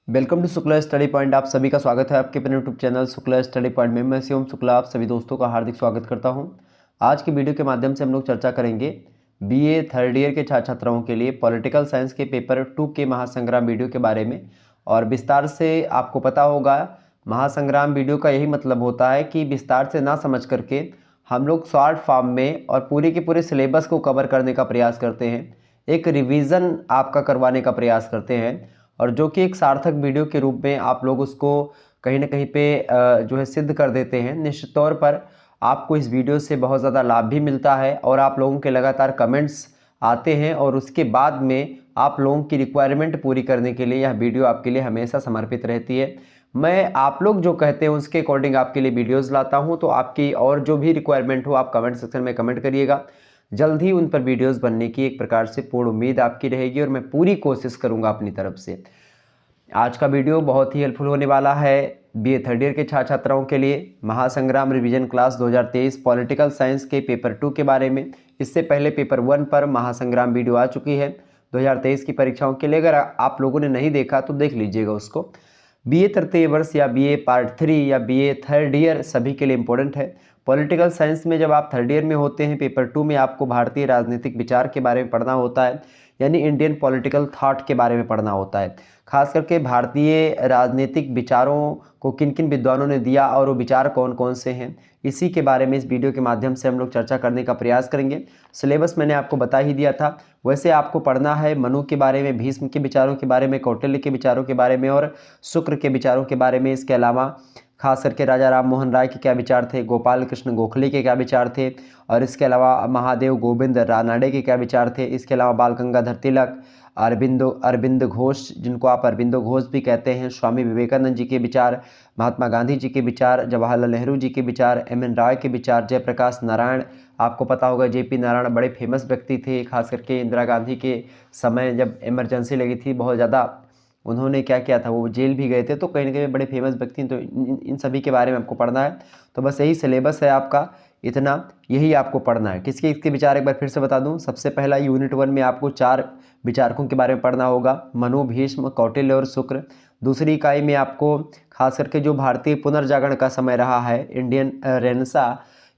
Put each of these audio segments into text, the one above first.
Welcome to Shukla study point. आप सभी का स्वागत है आपके अपने YouTube channel Shukla study point में। मैं शिवम शुक्ला आप सभी दोस्तों का हार्दिक स्वागत करता हूं। आज की वीडियो के माध्यम से हम लोग चर्चा करेंगे बीए थर्ड ईयर के छात्र छात्राओं के लिए पॉलिटिकल साइंस के पेपर 2 के महासंग्राम वीडियो के बारे में। और विस्तार से आपको पता होगा, महासंग्राम वीडियो का यही मतलब होता है कि विस्तार से ना समझ करके हम लोग शॉर्ट फॉर्म में और पूरे के पूरे सिलेबस को कवर करने का प्रयास करते हैं, एक रिवीजन आपका करवाने का प्रयास करते हैं, और जो कि एक सार्थक वीडियो के रूप में आप लोग उसको कहीं ना कहीं पे जो है सिद्ध कर देते हैं। निश्चित तौर पर आपको इस वीडियो से बहुत ज़्यादा लाभ भी मिलता है और आप लोगों के लगातार कमेंट्स आते हैं और उसके बाद में आप लोगों की रिक्वायरमेंट पूरी करने के लिए यह वीडियो आपके लिए हमेशा समर्पित रहती है। मैं आप लोग जो कहते हैं उसके अकॉर्डिंग आपके लिए वीडियोज़ लाता हूँ, तो आपकी और जो भी रिक्वायरमेंट हो आप कमेंट सेक्शन में कमेंट करिएगा। जल्द ही उन पर वीडियोस बनने की एक प्रकार से पूर्ण उम्मीद आपकी रहेगी और मैं पूरी कोशिश करूंगा अपनी तरफ से। आज का वीडियो बहुत ही हेल्पफुल होने वाला है बीए थर्ड ईयर के छात्र छात्राओं के लिए। महासंग्राम रिवीजन क्लास 2023 पॉलिटिकल साइंस के पेपर 2 के बारे में। इससे पहले पेपर 1 पर महासंग्राम वीडियो आ चुकी है 2023 की परीक्षाओं के लिए। अगर आप लोगों ने नहीं देखा तो देख लीजिएगा उसको। बीए तृतीय वर्ष या बीए पार्ट 3 या बीए थर्ड ईयर सभी के लिए इम्पोर्टेंट है। पॉलिटिकल साइंस में जब आप थर्ड ईयर में होते हैं, पेपर 2 में आपको भारतीय राजनीतिक विचार के बारे में पढ़ना होता है, यानी इंडियन पॉलिटिकल थॉट के बारे में पढ़ना होता है। खास करके भारतीय राजनीतिक विचारों को किन किन विद्वानों ने दिया और वो विचार कौन कौन से हैं, इसी के बारे में इस वीडियो के माध्यम से हम लोग चर्चा करने का प्रयास करेंगे। सिलेबस मैंने आपको बता ही दिया था। वैसे आपको पढ़ना है मनु के बारे में, भीष्म के विचारों के बारे में, कौटिल्य के विचारों के बारे में और शुक्र के विचारों के बारे में। इसके अलावा खास करके राजा राम मोहन राय के क्या विचार थे, गोपाल कृष्ण गोखले के क्या विचार थे, और इसके अलावा महादेव गोविंद रानड़े के क्या विचार थे। इसके अलावा बाल गंगाधर तिलक, अरविंद घोष, जिनको आप अरविंदो घोष भी कहते हैं, स्वामी विवेकानंद जी के विचार, महात्मा गांधी जी के विचार, जवाहरलाल नेहरू जी के विचार, एम.एन. राय के विचार, जयप्रकाश नारायण, आपको पता होगा जे.पी. नारायण बड़े फेमस व्यक्ति थे। खास करके इंदिरा गांधी के समय जब इमरजेंसी लगी थी बहुत ज़्यादा, उन्होंने क्या किया था, वो जेल भी गए थे, तो कहीं ना कहीं बड़े फेमस व्यक्ति हैं। तो इन सभी के बारे में आपको पढ़ना है। तो बस यही सिलेबस है आपका, इतना यही आपको पढ़ना है। किसके इसके विचार एक बार फिर से बता दूं। सबसे पहला यूनिट 1 में आपको 4 विचारकों के बारे में पढ़ना होगा, मनु, भीष्म, कौटिल्य और शुक्र। दूसरी इकाई में आपको खास करके जो भारतीय पुनर्जागरण का समय रहा है, इंडियन रेनेसां,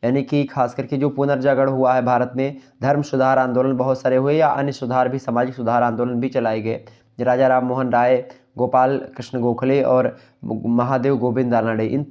यानी कि खास करके जो पुनर्जागरण हुआ है भारत में, धर्म सुधार आंदोलन बहुत सारे हुए या अन्य सुधार भी, सामाजिक सुधार आंदोलन भी चलाए गए। राजा राम मोहन राय, गोपाल कृष्ण गोखले और महादेव गोविंद रानड़े, इन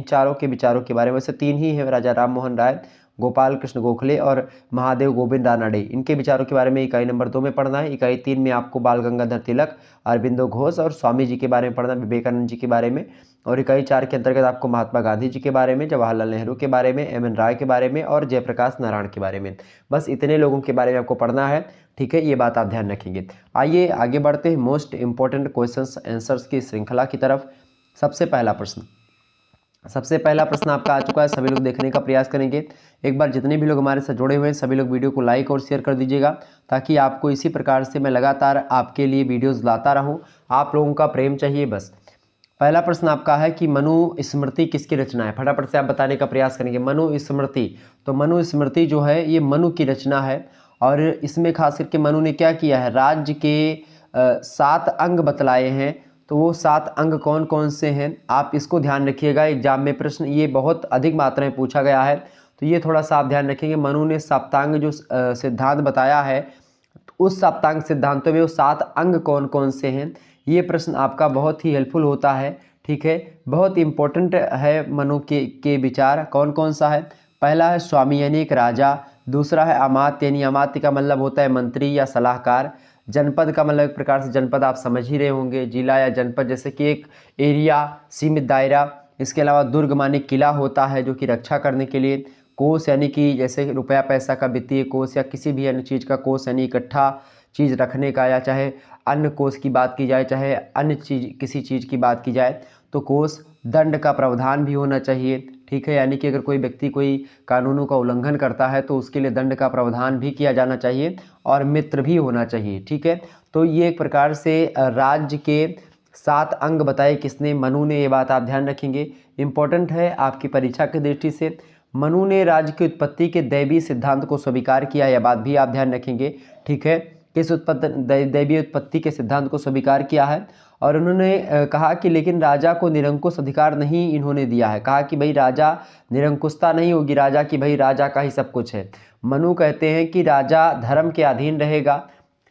चारों के विचारों के बारे में, वैसे 3 ही है, राजा राम मोहन राय, गोपाल कृष्ण गोखले और महादेव गोविंद रानड़े, इनके विचारों के बारे में इकाई नंबर 2 में पढ़ना है। इकाई 3 में आपको बाल गंगाधर तिलक, अरविंदो घोष और स्वामी जी के बारे में पढ़ना, विवेकानंद जी के बारे में। और इकाई 4 के अंतर्गत आपको महात्मा गांधी जी के बारे में, जवाहरलाल नेहरू के बारे में, एम.एन. राय के बारे में और जयप्रकाश नारायण के बारे में। बस इतने लोगों के बारे में आपको पढ़ना है, ठीक है, ये बात आप ध्यान रखेंगे। आइए आगे बढ़ते हैं मोस्ट इंपॉर्टेंट क्वेश्चंस आंसर्स की श्रृंखला की तरफ। सबसे पहला प्रश्न आपका आ चुका है, सभी लोग देखने का प्रयास करेंगे। एक बार जितने भी लोग हमारे साथ जुड़े हुए हैं सभी लोग वीडियो को लाइक और शेयर कर दीजिएगा, ताकि आपको इसी प्रकार से मैं लगातार आपके लिए वीडियोस लाता रहूं। आप लोगों का प्रेम चाहिए बस। पहला प्रश्न आपका है कि मनु स्मृति किसकी रचना है। फटाफट से आप बताने का प्रयास करेंगे। मनु स्मृति, तो मनु स्मृति जो है ये मनु की रचना है। और इसमें खास करके मनु ने क्या किया है, राज्य के 7 अंग बतलाए हैं। तो वो 7 अंग कौन कौन से हैं, आप इसको ध्यान रखिएगा। एग्जाम में प्रश्न ये बहुत अधिक मात्रा में पूछा गया है, तो ये थोड़ा सा आप ध्यान रखेंगे। मनु ने सप्तांग जो सिद्धांत बताया है, तो उस सप्तांग सिद्धांतों में वो 7 अंग कौन कौन से हैं, ये प्रश्न आपका बहुत ही हेल्पफुल होता है, ठीक है, बहुत इंपॉर्टेंट है। मनु के विचार कौन कौन सा है। पहला है स्वामी यानी एक राजा, दूसरा है अमात्य यानी अमात्य का मतलब होता है मंत्री या सलाहकार, जनपद का मतलब एक प्रकार से जनपद आप समझ ही रहे होंगे, जिला या जनपद जैसे कि एक एरिया, सीमित दायरा। इसके अलावा दुर्ग माने किला होता है जो कि रक्षा करने के लिए। कोष यानी कि जैसे रुपया पैसा का वित्तीय कोष या किसी भी अन्य चीज़ का कोष, यानी इकट्ठा चीज़ रखने का, या चाहे अन्य कोष की बात की जाए, चाहे अन्य चीज़ किसी चीज़ की बात की जाए, तो कोष। दंड का प्रावधान भी होना चाहिए, ठीक है, यानी कि अगर कोई व्यक्ति कोई कानूनों का उल्लंघन करता है तो उसके लिए दंड का प्रावधान भी किया जाना चाहिए, और मित्र भी होना चाहिए, ठीक है। तो ये एक प्रकार से राज्य के 7 अंग बताए किसने, मनु ने, ये बात आप ध्यान रखेंगे, इंपॉर्टेंट है आपकी परीक्षा की दृष्टि से। मनु ने राज्य की उत्पत्ति के दैवीय सिद्धांत को स्वीकार किया, यह बात भी आप ध्यान रखेंगे, ठीक है। किस दैवीय उत्पत्ति के सिद्धांत को स्वीकार किया है। और उन्होंने कहा कि लेकिन राजा को निरंकुश अधिकार नहीं इन्होंने दिया है। कहा कि भाई राजा निरंकुशता नहीं होगी राजा की, भाई राजा का ही सब कुछ है। मनु कहते हैं कि राजा धर्म के अधीन रहेगा।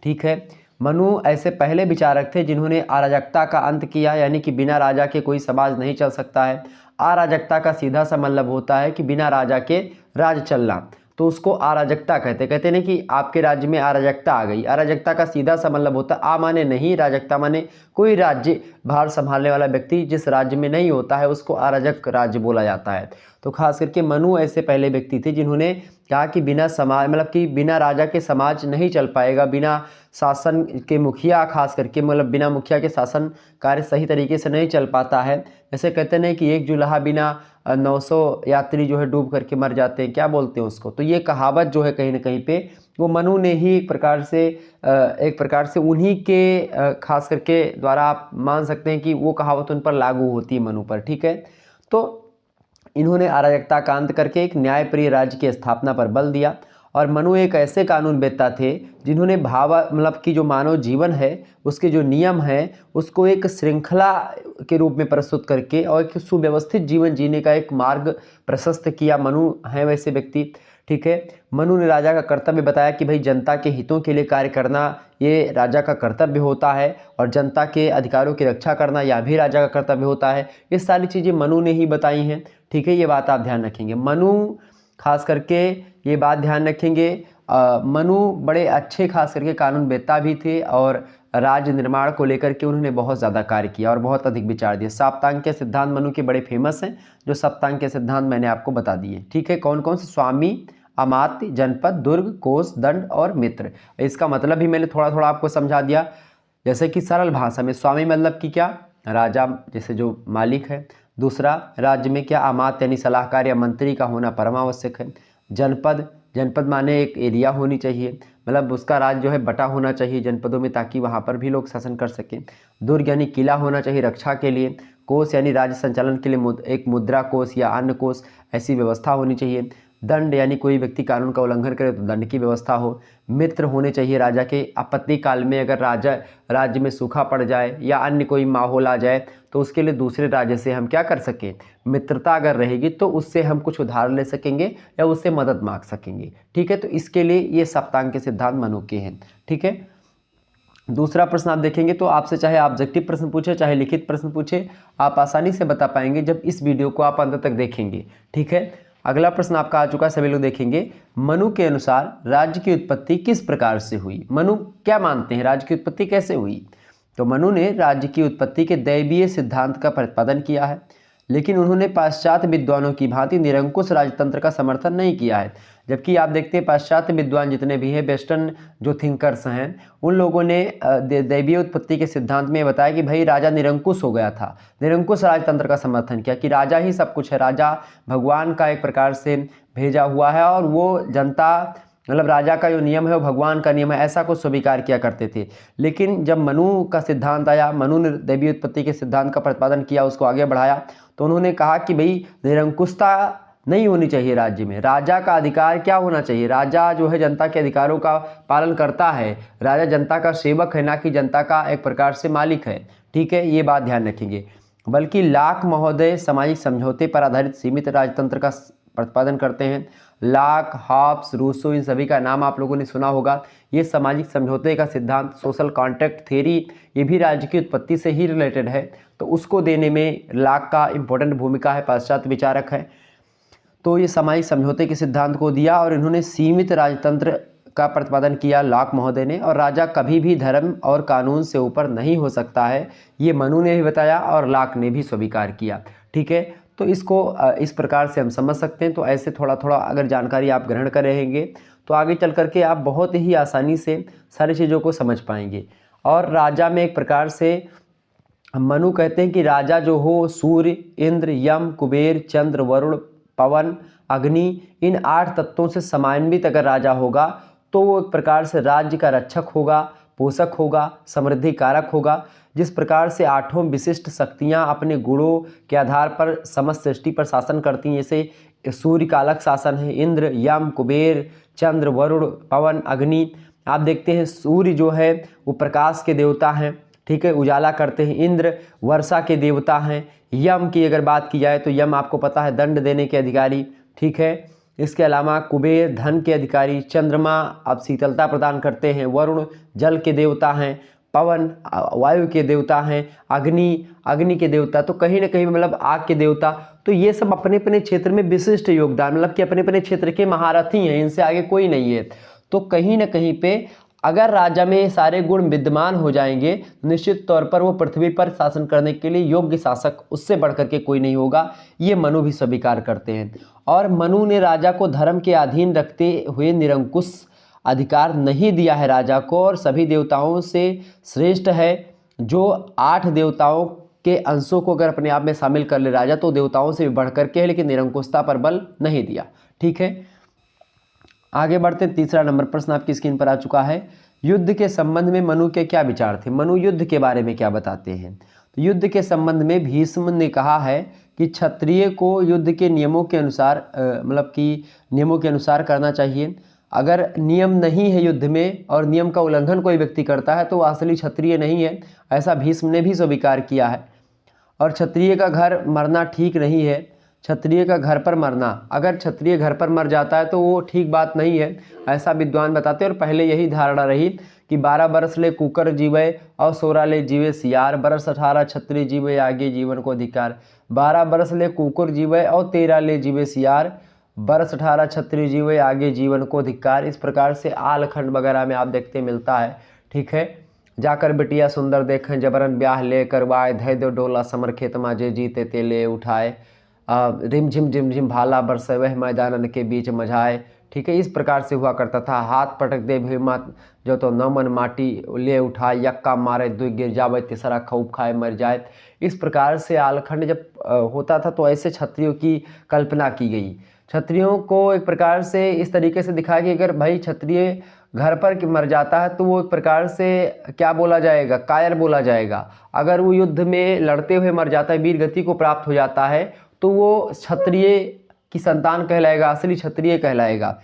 ठीक है, मनु ऐसे पहले विचारक थे जिन्होंने अराजकता का अंत किया, यानी कि बिना राजा के कोई समाज नहीं चल सकता है। अराजकता का सीधा सा मतलब होता है कि बिना राजा के राज चलना, तो उसको अराजकता कहते हैं कि आपके राज्य में अराजकता आ गई। अराजकता का सीधा सा मतलब होता है माने नहीं, राजकता माने कोई राज्य भार संभालने वाला व्यक्ति जिस राज्य में नहीं होता है उसको अराजक राज्य बोला जाता है। तो खास करके मनु ऐसे पहले व्यक्ति थे जिन्होंने कहा कि बिना समाज मतलब कि बिना राजा के समाज नहीं चल पाएगा, बिना शासन के मुखिया खास करके मतलब बिना मुखिया के शासन कार्य सही तरीके से नहीं चल पाता है। जैसे कहते हैं कि एक जुलाहा बिना 900 यात्री जो है डूब करके मर जाते हैं, क्या बोलते हैं उसको। तो ये कहावत जो है कहीं ना कहीं पे वो मनु ने ही एक प्रकार से उन्हीं के खास करके द्वारा आप मान सकते हैं कि वो कहावत उन पर लागू होती है मनु पर। ठीक है, तो इन्होंने अराजकता का अंत करके एक न्यायप्रिय राज्य की स्थापना पर बल दिया। और मनु एक ऐसे कानूनवेत्ता थे जिन्होंने मतलब कि जो मानव जीवन है उसके जो नियम हैं उसको एक श्रृंखला के रूप में प्रस्तुत करके और एक सुव्यवस्थित जीवन जीने का एक मार्ग प्रशस्त किया। मनु हैं वैसे व्यक्ति। ठीक है, मनु ने राजा का कर्तव्य बताया कि भाई जनता के हितों के लिए कार्य करना ये राजा का कर्तव्य होता है, और जनता के अधिकारों की रक्षा करना यह भी राजा का कर्तव्य होता है। ये सारी चीज़ें मनु ने ही बताई हैं। ठीक है, ये बात आप ध्यान रखेंगे। मनु खास करके ये बात ध्यान रखेंगे, मनु बड़े अच्छे खास करके कानूनवेत्ता भी थे और राज्य निर्माण को लेकर के उन्होंने बहुत ज़्यादा कार्य किया और बहुत अधिक विचार दिए। सप्तांग के सिद्धांत मनु के बड़े फेमस हैं, जो सप्तांग के सिद्धांत मैंने आपको बता दिए। ठीक है, कौन कौन से? स्वामी, अमात्य, जनपद, दुर्ग, कोष, दंड और मित्र। इसका मतलब भी मैंने थोड़ा थोड़ा आपको समझा दिया। जैसे कि सरल भाषा में स्वामी मतलब कि क्या? राजा जैसे जो मालिक है। दूसरा, राज्य में क्या? अमात्य यानी सलाहकार या मंत्री का होना परमावश्यक है। जनपद माने एक एरिया होनी चाहिए, मतलब उसका राज्य जो है बटा होना चाहिए जनपदों में ताकि वहाँ पर भी लोग शासन कर सकें। दुर्ग यानी किला होना चाहिए रक्षा के लिए। कोष यानी राज्य संचालन के लिए एक मुद्रा कोष या अन्य कोष ऐसी व्यवस्था होनी चाहिए। दंड यानी कोई व्यक्ति कानून का उल्लंघन करे तो दंड की व्यवस्था हो। मित्र होने चाहिए राजा के, आपत्ति काल में अगर राज्य में सूखा पड़ जाए या अन्य कोई माहौल आ जाए तो उसके लिए दूसरे राज्य से हम क्या कर सकें, मित्रता अगर रहेगी तो उससे हम कुछ उधार ले सकेंगे या उससे मदद मांग सकेंगे। ठीक है, तो इसके लिए ये सप्तांग के सिद्धांत मनु के हैं। ठीक है, दूसरा प्रश्न आप देखेंगे तो आपसे चाहे ऑब्जेक्टिव प्रश्न पूछे चाहे लिखित प्रश्न पूछे, आप आसानी से बता पाएंगे जब इस वीडियो को आप अंत तक देखेंगे। ठीक है, अगला प्रश्न आपका आ चुका है, सभी लोग देखेंगे। मनु के अनुसार राज्य की उत्पत्ति किस प्रकार से हुई? मनु क्या मानते हैं, राज्य की उत्पत्ति कैसे हुई? तो मनु ने राज्य की उत्पत्ति के दैवीय सिद्धांत का प्रतिपादन किया है, लेकिन उन्होंने पाश्चात्य विद्वानों की भांति निरंकुश राजतंत्र का समर्थन नहीं किया है। जबकि आप देखते हैं पाश्चात्य विद्वान जितने भी हैं, वेस्टर्न जो थिंकर्स हैं, उन लोगों ने दैवीय उत्पत्ति के सिद्धांत में बताया कि भाई राजा निरंकुश हो गया था, निरंकुश राजतंत्र का समर्थन किया कि राजा ही सब कुछ है, राजा भगवान का एक प्रकार से भेजा हुआ है और वो जनता मतलब राजा का जो नियम है वो भगवान का नियम है, ऐसा कुछ स्वीकार किया करते थे। लेकिन जब मनु का सिद्धांत आया, मनु ने दैवीय उत्पत्ति के सिद्धांत का प्रतिपादन किया, उसको आगे बढ़ाया, तो उन्होंने कहा कि भाई निरंकुशता नहीं होनी चाहिए राज्य में, राजा का अधिकार क्या होना चाहिए, राजा जो है जनता के अधिकारों का पालन करता है, राजा जनता का सेवक है ना कि जनता का एक प्रकार से मालिक है। ठीक है, ये बात ध्यान रखेंगे। बल्कि लाक महोदय सामाजिक समझौते पर आधारित सीमित राजतंत्र का प्रतिपादन करते हैं। लाक, हॉब्स, रूसो, इन सभी का नाम आप लोगों ने सुना होगा। ये सामाजिक समझौते का सिद्धांत, सोशल कॉन्ट्रैक्ट थ्योरी, ये भी राज्य की उत्पत्ति से ही रिलेटेड है, तो उसको देने में लाक का इंपॉर्टेंट भूमिका है, पाश्चात्य विचारक है। तो ये सामाजिक समझौते के सिद्धांत को दिया और इन्होंने सीमित राजतंत्र का प्रतिपादन किया लाक महोदय ने, और राजा कभी भी धर्म और कानून से ऊपर नहीं हो सकता है, ये मनु ने भी बताया और लाक ने भी स्वीकार किया। ठीक है, तो इसको इस प्रकार से हम समझ सकते हैं। तो ऐसे थोड़ा थोड़ा अगर जानकारी आप ग्रहण कर रहेंगे तो आगे चल करके आप बहुत ही आसानी से सारी चीज़ों को समझ पाएंगे। और राजा में एक प्रकार से मनु कहते हैं कि राजा जो हो सूर्य, इंद्र, यम, कुबेर, चंद्र, वरुण, पवन, अग्नि, इन 8 तत्वों से समन्वित अगर राजा होगा तो वो एक प्रकार से राज्य का रक्षक होगा, पोषक होगा, समृद्धि कारक होगा। जिस प्रकार से 8 विशिष्ट शक्तियां अपने गुणों के आधार पर समस्त सृष्टि पर शासन करती हैं, जैसे सूर्य का अलग शासन है, इंद्र, यम, कुबेर, चंद्र, वरुण, पवन, अग्नि, आप देखते हैं सूर्य जो है वो प्रकाश के देवता हैं, ठीक है, उजाला करते हैं। इंद्र वर्षा के देवता हैं। यम की अगर बात की जाए तो यम आपको पता है दंड देने के अधिकारी, ठीक है। इसके अलावा कुबेर धन के अधिकारी। चंद्रमा आप शीतलता प्रदान करते हैं। वरुण जल के देवता हैं। पवन वायु के देवता हैं। अग्नि के देवता, तो कहीं ना कहीं मतलब आग के देवता। तो ये सब अपने अपने क्षेत्र में विशिष्ट योगदान, मतलब कि अपने अपने क्षेत्र के महारथी हैं, इनसे आगे कोई नहीं है। तो कहीं ना कहीं पे अगर राजा में सारे गुण विद्यमान हो जाएंगे तो निश्चित तौर पर वो पृथ्वी पर शासन करने के लिए योग्य शासक उससे बढ़कर के कोई नहीं होगा। ये मनु भी स्वीकार करते हैं। और मनु ने राजा को धर्म के अधीन रखते हुए निरंकुश अधिकार नहीं दिया है राजा को, और सभी देवताओं से श्रेष्ठ है। जो 8 देवताओं के अंशों को अगर अपने आप में शामिल कर ले राजा तो देवताओं से भी बढ़कर के है, लेकिन निरंकुशता पर बल नहीं दिया, ठीक है। आगे बढ़ते हैं। तीसरा नंबर प्रश्न आपकी स्क्रीन पर आ चुका है। युद्ध के संबंध में मनु के क्या विचार थे? मनु युद्ध के बारे में क्या बताते हैं? तो युद्ध के संबंध में भीष्म ने कहा है कि क्षत्रिय को युद्ध के नियमों के अनुसार मतलब कि नियमों के अनुसार करना चाहिए। अगर नियम नहीं है युद्ध में और नियम का उल्लंघन कोई व्यक्ति करता है तो वह असली क्षत्रिय नहीं है, ऐसा भीष्म ने भी स्वीकार किया है। और क्षत्रिय का घर मरना ठीक नहीं है। क्षत्रिय का घर पर मरना, अगर क्षत्रिय घर पर मर जाता है तो वो ठीक बात नहीं है, ऐसा विद्वान बताते हैं। और पहले यही धारणा रही कि 12 बरस ले कुकर जीवे और 16 ले जीवे सियार, बरस 18 क्षत्रिय जीवे आगे जीवन को अधिकार। 12 बरस ले कुकुर जीवे और 13 ले जीवे सियार, बरस 18 क्षत्रिय जीवे आगे जीवन को अधिकार। इस प्रकार से आलखंड वगैरह में आप देखते मिलता है, ठीक है। जाकर बिटिया सुंदर देखें जबरन ब्याह ले करवाए, धै दो डोला समर खेत माजे जीते ते ले उठाए, रिम झिम भाला बरसे वह मैदानन के बीच मझाए, ठीक है। इस प्रकार से हुआ करता था। हाथ पटक दे भीमा जो तो नमन माटी ले उठाए, यक्का मारे दुई गिर जावे तीसरा खूब खाए मर जाए। इस प्रकार से आलखंड जब होता था तो ऐसे क्षत्रियों की कल्पना की गई। क्षत्रियों को एक प्रकार से इस तरीके से दिखाया कि अगर भाई क्षत्रिय घर पर मर जाता है तो वो एक प्रकार से क्या बोला जाएगा, कायर बोला जाएगा। अगर वो युद्ध में लड़ते हुए मर जाता है, वीर गति को प्राप्त हो जाता है, तो वो क्षत्रिय की संतान कहलाएगा, असली क्षत्रिय कहलाएगा।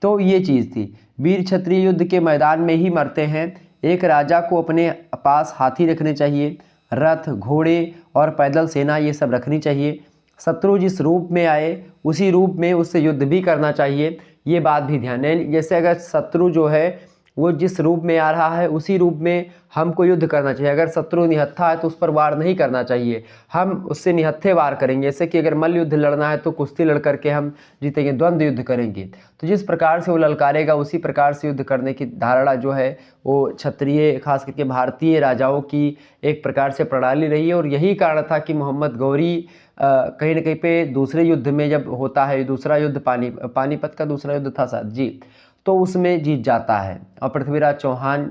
तो ये चीज़ थी। वीर क्षत्रिय युद्ध के मैदान में ही मरते हैं। एक राजा को अपने पास हाथी रखने चाहिए, रथ घोड़े और पैदल सेना ये सब रखनी चाहिए। शत्रु जिस रूप में आए उसी रूप में उससे युद्ध भी करना चाहिए, ये बात भी ध्यान है। जैसे अगर शत्रु जो है वो जिस रूप में आ रहा है उसी रूप में हमको युद्ध करना चाहिए। अगर शत्रु निहत्था है तो उस पर वार नहीं करना चाहिए, हम उससे निहत्थे वार करेंगे। जैसे कि अगर मल्ल युद्ध लड़ना है तो कुश्ती लड़ करके हम जीतेंगे, द्वंद्व युद्ध करेंगे। तो जिस प्रकार से वो ललकारेगा उसी प्रकार से युद्ध करने की धारणा जो है वो क्षत्रिय खास करके भारतीय राजाओं की एक प्रकार से प्रणाली रही है। और यही कारण था कि मोहम्मद गौरी कहीं ना कहीं पे दूसरे युद्ध में जब होता है, दूसरा युद्ध पानीपत का दूसरा युद्ध था शायद जी, तो उसमें जीत जाता है और पृथ्वीराज चौहान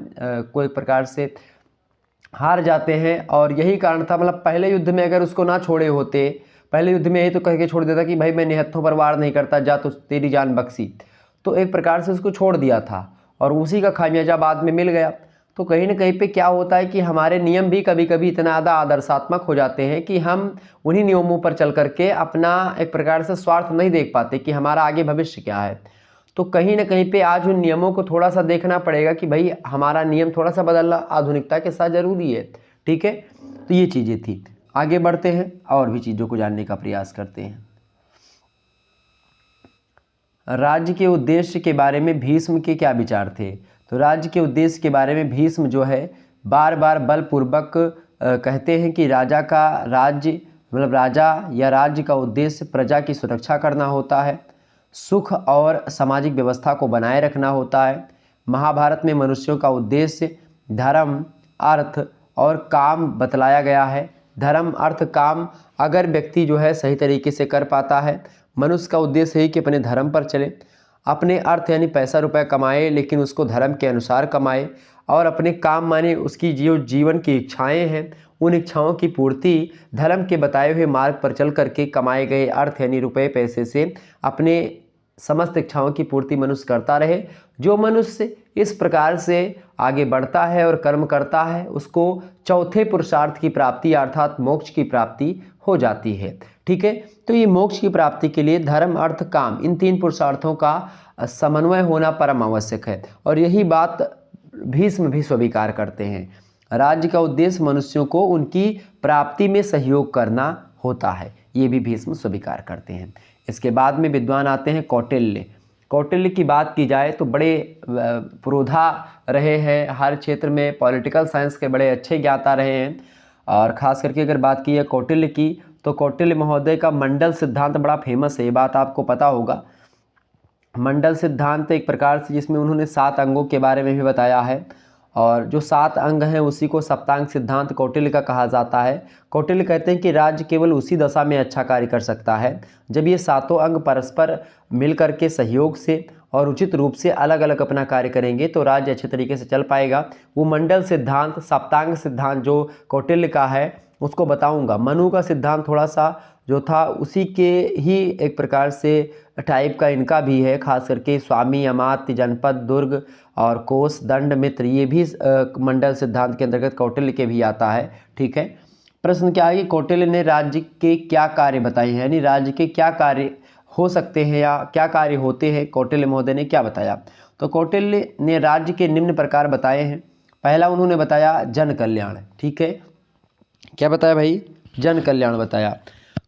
को एक प्रकार से हार जाते हैं। और यही कारण था, मतलब पहले युद्ध में अगर उसको ना छोड़े होते, पहले युद्ध में यही तो कह के छोड़ देता कि भाई मैं निहत्थों पर वार नहीं करता, जा तो तेरी जान बख्शी, तो एक प्रकार से उसको छोड़ दिया था और उसी का खामियाजा बाद में मिल गया। तो कहीं ना कहीं पे क्या होता है कि हमारे नियम भी कभी कभी इतना ज़्यादा आदर्शात्मक हो जाते हैं कि हम उन्हीं नियमों पर चल करके अपना एक प्रकार से स्वार्थ नहीं देख पाते कि हमारा आगे भविष्य क्या है। तो कहीं ना कहीं पे आज उन नियमों को थोड़ा सा देखना पड़ेगा कि भाई हमारा नियम थोड़ा सा बदलना आधुनिकता के साथ जरूरी है, ठीक है। तो ये चीज़ें थी। आगे बढ़ते हैं और भी चीज़ों को जानने का प्रयास करते हैं। राज्य के उद्देश्य के बारे में भीष्म के क्या विचार थे? तो राज्य के उद्देश्य के बारे में भीष्म जो है बार बार बलपूर्वक कहते हैं कि राजा का राज्य मतलब राजा या राज्य का उद्देश्य प्रजा की सुरक्षा करना होता है, सुख और सामाजिक व्यवस्था को बनाए रखना होता है। महाभारत में मनुष्यों का उद्देश्य धर्म, अर्थ और काम बतलाया गया है। धर्म, अर्थ, काम अगर व्यक्ति जो है सही तरीके से कर पाता है, मनुष्य का उद्देश्य है कि अपने धर्म पर चले, अपने अर्थ यानी पैसा रुपया कमाए लेकिन उसको धर्म के अनुसार कमाए, और अपने काम माने उसकी जो जीवन की इच्छाएं हैं उन इच्छाओं की पूर्ति धर्म के बताए हुए मार्ग पर चल करके कमाए गए अर्थ यानी रुपए पैसे से अपने समस्त इच्छाओं की पूर्ति मनुष्य करता रहे। जो मनुष्य इस प्रकार से आगे बढ़ता है और कर्म करता है उसको चौथे पुरुषार्थ की प्राप्ति अर्थात मोक्ष की प्राप्ति हो जाती है। ठीक है, तो ये मोक्ष की प्राप्ति के लिए धर्म अर्थ काम इन 3 पुरुषार्थों का समन्वय होना परम आवश्यक है। और यही बात भीष्म भी स्वीकार करते हैं। राज्य का उद्देश्य मनुष्यों को उनकी प्राप्ति में सहयोग करना होता है, ये भी भीष्म स्वीकार करते हैं। इसके बाद में विद्वान आते हैं कौटिल्य। कौटिल्य की बात की जाए तो बड़े पुरोधा रहे हैं, हर क्षेत्र में पॉलिटिकल साइंस के बड़े अच्छे ज्ञाता रहे हैं। और ख़ास करके अगर बात की है कौटिल्य की, तो कौटिल्य महोदय का मंडल सिद्धांत बड़ा फेमस है, ये बात आपको पता होगा। मंडल सिद्धांत एक प्रकार से जिसमें उन्होंने 7 अंगों के बारे में भी बताया है, और जो 7 अंग हैं उसी को सप्तांग सिद्धांत कौटिल्य का कहा जाता है। कौटिल्य कहते हैं कि राज्य केवल उसी दशा में अच्छा कार्य कर सकता है जब ये 7 अंग परस्पर मिलकर के सहयोग से और उचित रूप से अलग अलग अपना कार्य करेंगे तो राज्य अच्छे तरीके से चल पाएगा। वो मंडल सिद्धांत, सप्तांग सिद्धांत जो कौटिल्य का है उसको बताऊंगा। मनु का सिद्धांत थोड़ा सा जो था उसी के ही एक प्रकार से टाइप का इनका भी है, खास करके स्वामी, अमात्य, जनपद, दुर्ग और कोष, दंड, मित्र, ये भी मंडल सिद्धांत के अंतर्गत कौटिल्य के भी आता है। ठीक है, प्रश्न क्या है कि कौटिल्य ने राज्य के क्या कार्य बताए हैं, यानी राज्य के क्या कार्य हो सकते हैं या क्या कार्य होते हैं, कौटिल्य महोदय ने क्या बताया। तो कौटिल्य ने राज्य के निम्न प्रकार बताए हैं। पहला उन्होंने बताया जन कल्याण। ठीक है, क्या बताया भाई, जन कल्याण बताया।